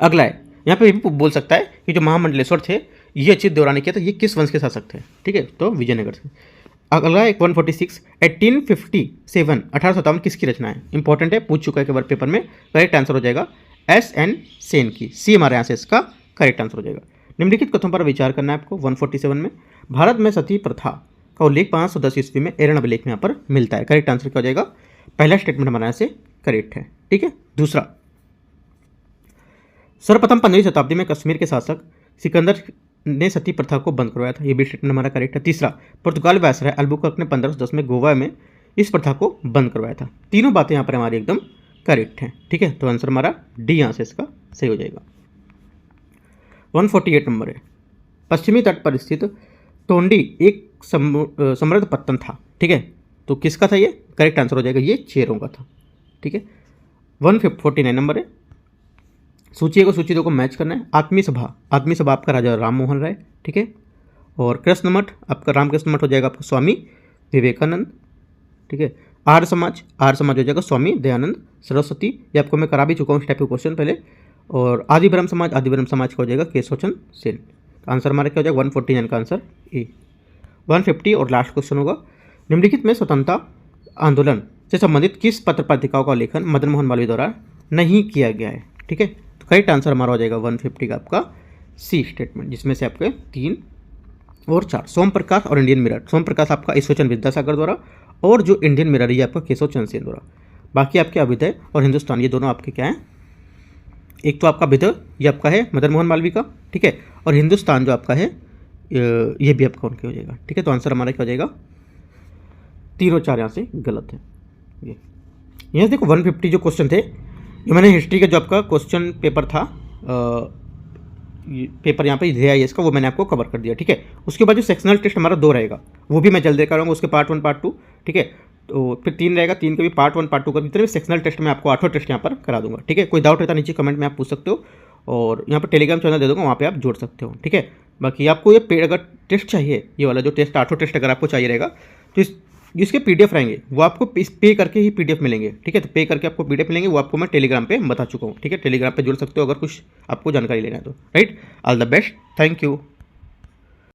अगला है, यहाँ पे भी बोल सकता है कि जो महामंडलेश्वर थे ये अच्युत देवराय ने किया था, ये किस वंश के शासक थे। ठीक है, तो विजयनगर से। अगला एक 146, 1857 किसकी रचना है, इंपॉर्टेंट है, पूछ चुका है एक बार पेपर में। करेक्ट आंसर हो जाएगा SN सेन की, सी हमारे यहाँ से इसका करेक्ट आंसर हो जाएगा। निम्नलिखित कथनों पर विचार करना है आपको। 147 में भारत में सती प्रथा का उल्लेख 510 ईस्वी में एरन अभिलेख में यहाँ पर मिलता है। करेक्ट आंसर क्या हो जाएगा, पहला स्टेटमेंट हमारे यहाँ से करेक्ट है। ठीक है, दूसरा, सर्वप्रथम 15वीं शताब्दी में कश्मीर के शासक सिकंदर ने सती प्रथा को बंद करवाया था, ये भी स्टेटमेंट हमारा करेक्ट है। तीसरा, पुर्तगाल वायसराय अल्बुकर्क ने 1510 में गोवा में इस प्रथा को बंद करवाया था। तीनों बातें यहाँ पर हमारी एकदम करेक्ट हैं। ठीक है, तो आंसर हमारा डी यहाँ से इसका सही हो जाएगा। 148 नंबर है, पश्चिमी तट पर स्थित तोंडी एक समृद्ध पत्तन था। ठीक है, तो किसका था ये, करेक्ट आंसर हो जाएगा ये चेरों का था। ठीक है, 149 नंबर है, सूची को सूची 2 को मैच करना है। आत्मीय सभा आपका राजा राम मोहन राय। ठीक है, और कृष्ण मठ आपका रामकृष्ण मठ हो जाएगा आपका स्वामी विवेकानंद। ठीक है, आर्य समाज हो जाएगा स्वामी दयानंद सरस्वती, ये आपको मैं करा भी चुका हूँ इस टाइप के क्वेश्चन पहले। और आदि ब्रह्म समाज का हो जाएगा केशव चंद्र सेन। आंसर हमारा क्या हो जाएगा 149 का आंसर ए। 150 और लास्ट क्वेश्चन होगा, निम्नलिखित में स्वतंत्रता आंदोलन से संबंधित किस पत्र पत्रिकाओं का लेखन मदन मोहन मालवीय द्वारा नहीं किया गया है। ठीक है, तो करेक्ट आंसर हमारा हो जाएगा 150 का आपका सी स्टेटमेंट, जिसमें से आपके 3 और 4, सोम प्रकाश और इंडियन मिरर। सोम प्रकाश आपका ईश्वरचंद विद्यासागर द्वारा, और जो इंडियन मिरर ये आपका केशव चंद्र सेन द्वारा। बाकी आपके अभिदय और हिंदुस्तान ये दोनों आपके क्या हैं, एक तो आपका अभिदय ये आपका है मदन मोहन मालवीय का। ठीक है, और हिंदुस्तान जो आपका है ये भी आपका उनके हो जाएगा। ठीक है, तो आंसर हमारा क्या हो जाएगा, 3 और 4 यहाँ से गलत है। ये यहाँ देखो 150 जो क्वेश्चन थे, ये मैंने हिस्ट्री का जो आपका क्वेश्चन पेपर था, पेपर यहाँ पे दिया है इसका, वो मैंने आपको कवर कर दिया। ठीक है, उसके बाद जो सेक्शनल टेस्ट हमारा 2 रहेगा वो भी मैं जल्दी कराऊंगा, उसके पार्ट 1 पार्ट 2। ठीक है, तो फिर 3 रहेगा, 3 के भी पार्ट 1 पार्ट 2 का जितने भी सेक्शनल टेस्ट में आपको 8 टेस्ट यहाँ पर करा दूंगा। ठीक है, कोई डाउट रहता नीचे कमेंट में आप पूछ सकते हो, और यहाँ पर टेलीग्राम चैनल दे दूँगा, वहाँ पे आप जोड़ सकते हो। ठीक है, बाकी आपको ये पेड अगर टेस्ट चाहिए, ये वाला जो टेस्ट 8 टेस्ट अगर आपको चाहिए रहेगा, तो जिसके PDF रहेंगे वो आपको पे करके ही PDF मिलेंगे। ठीक है, तो पे करके आपको PDF मिलेंगे, वो आपको मैं टेलीग्राम पे बता चुका हूँ। ठीक है, टेलीग्राम पे जुड़ सकते हो अगर कुछ आपको जानकारी लेना है तो। Right, all the best, thank you.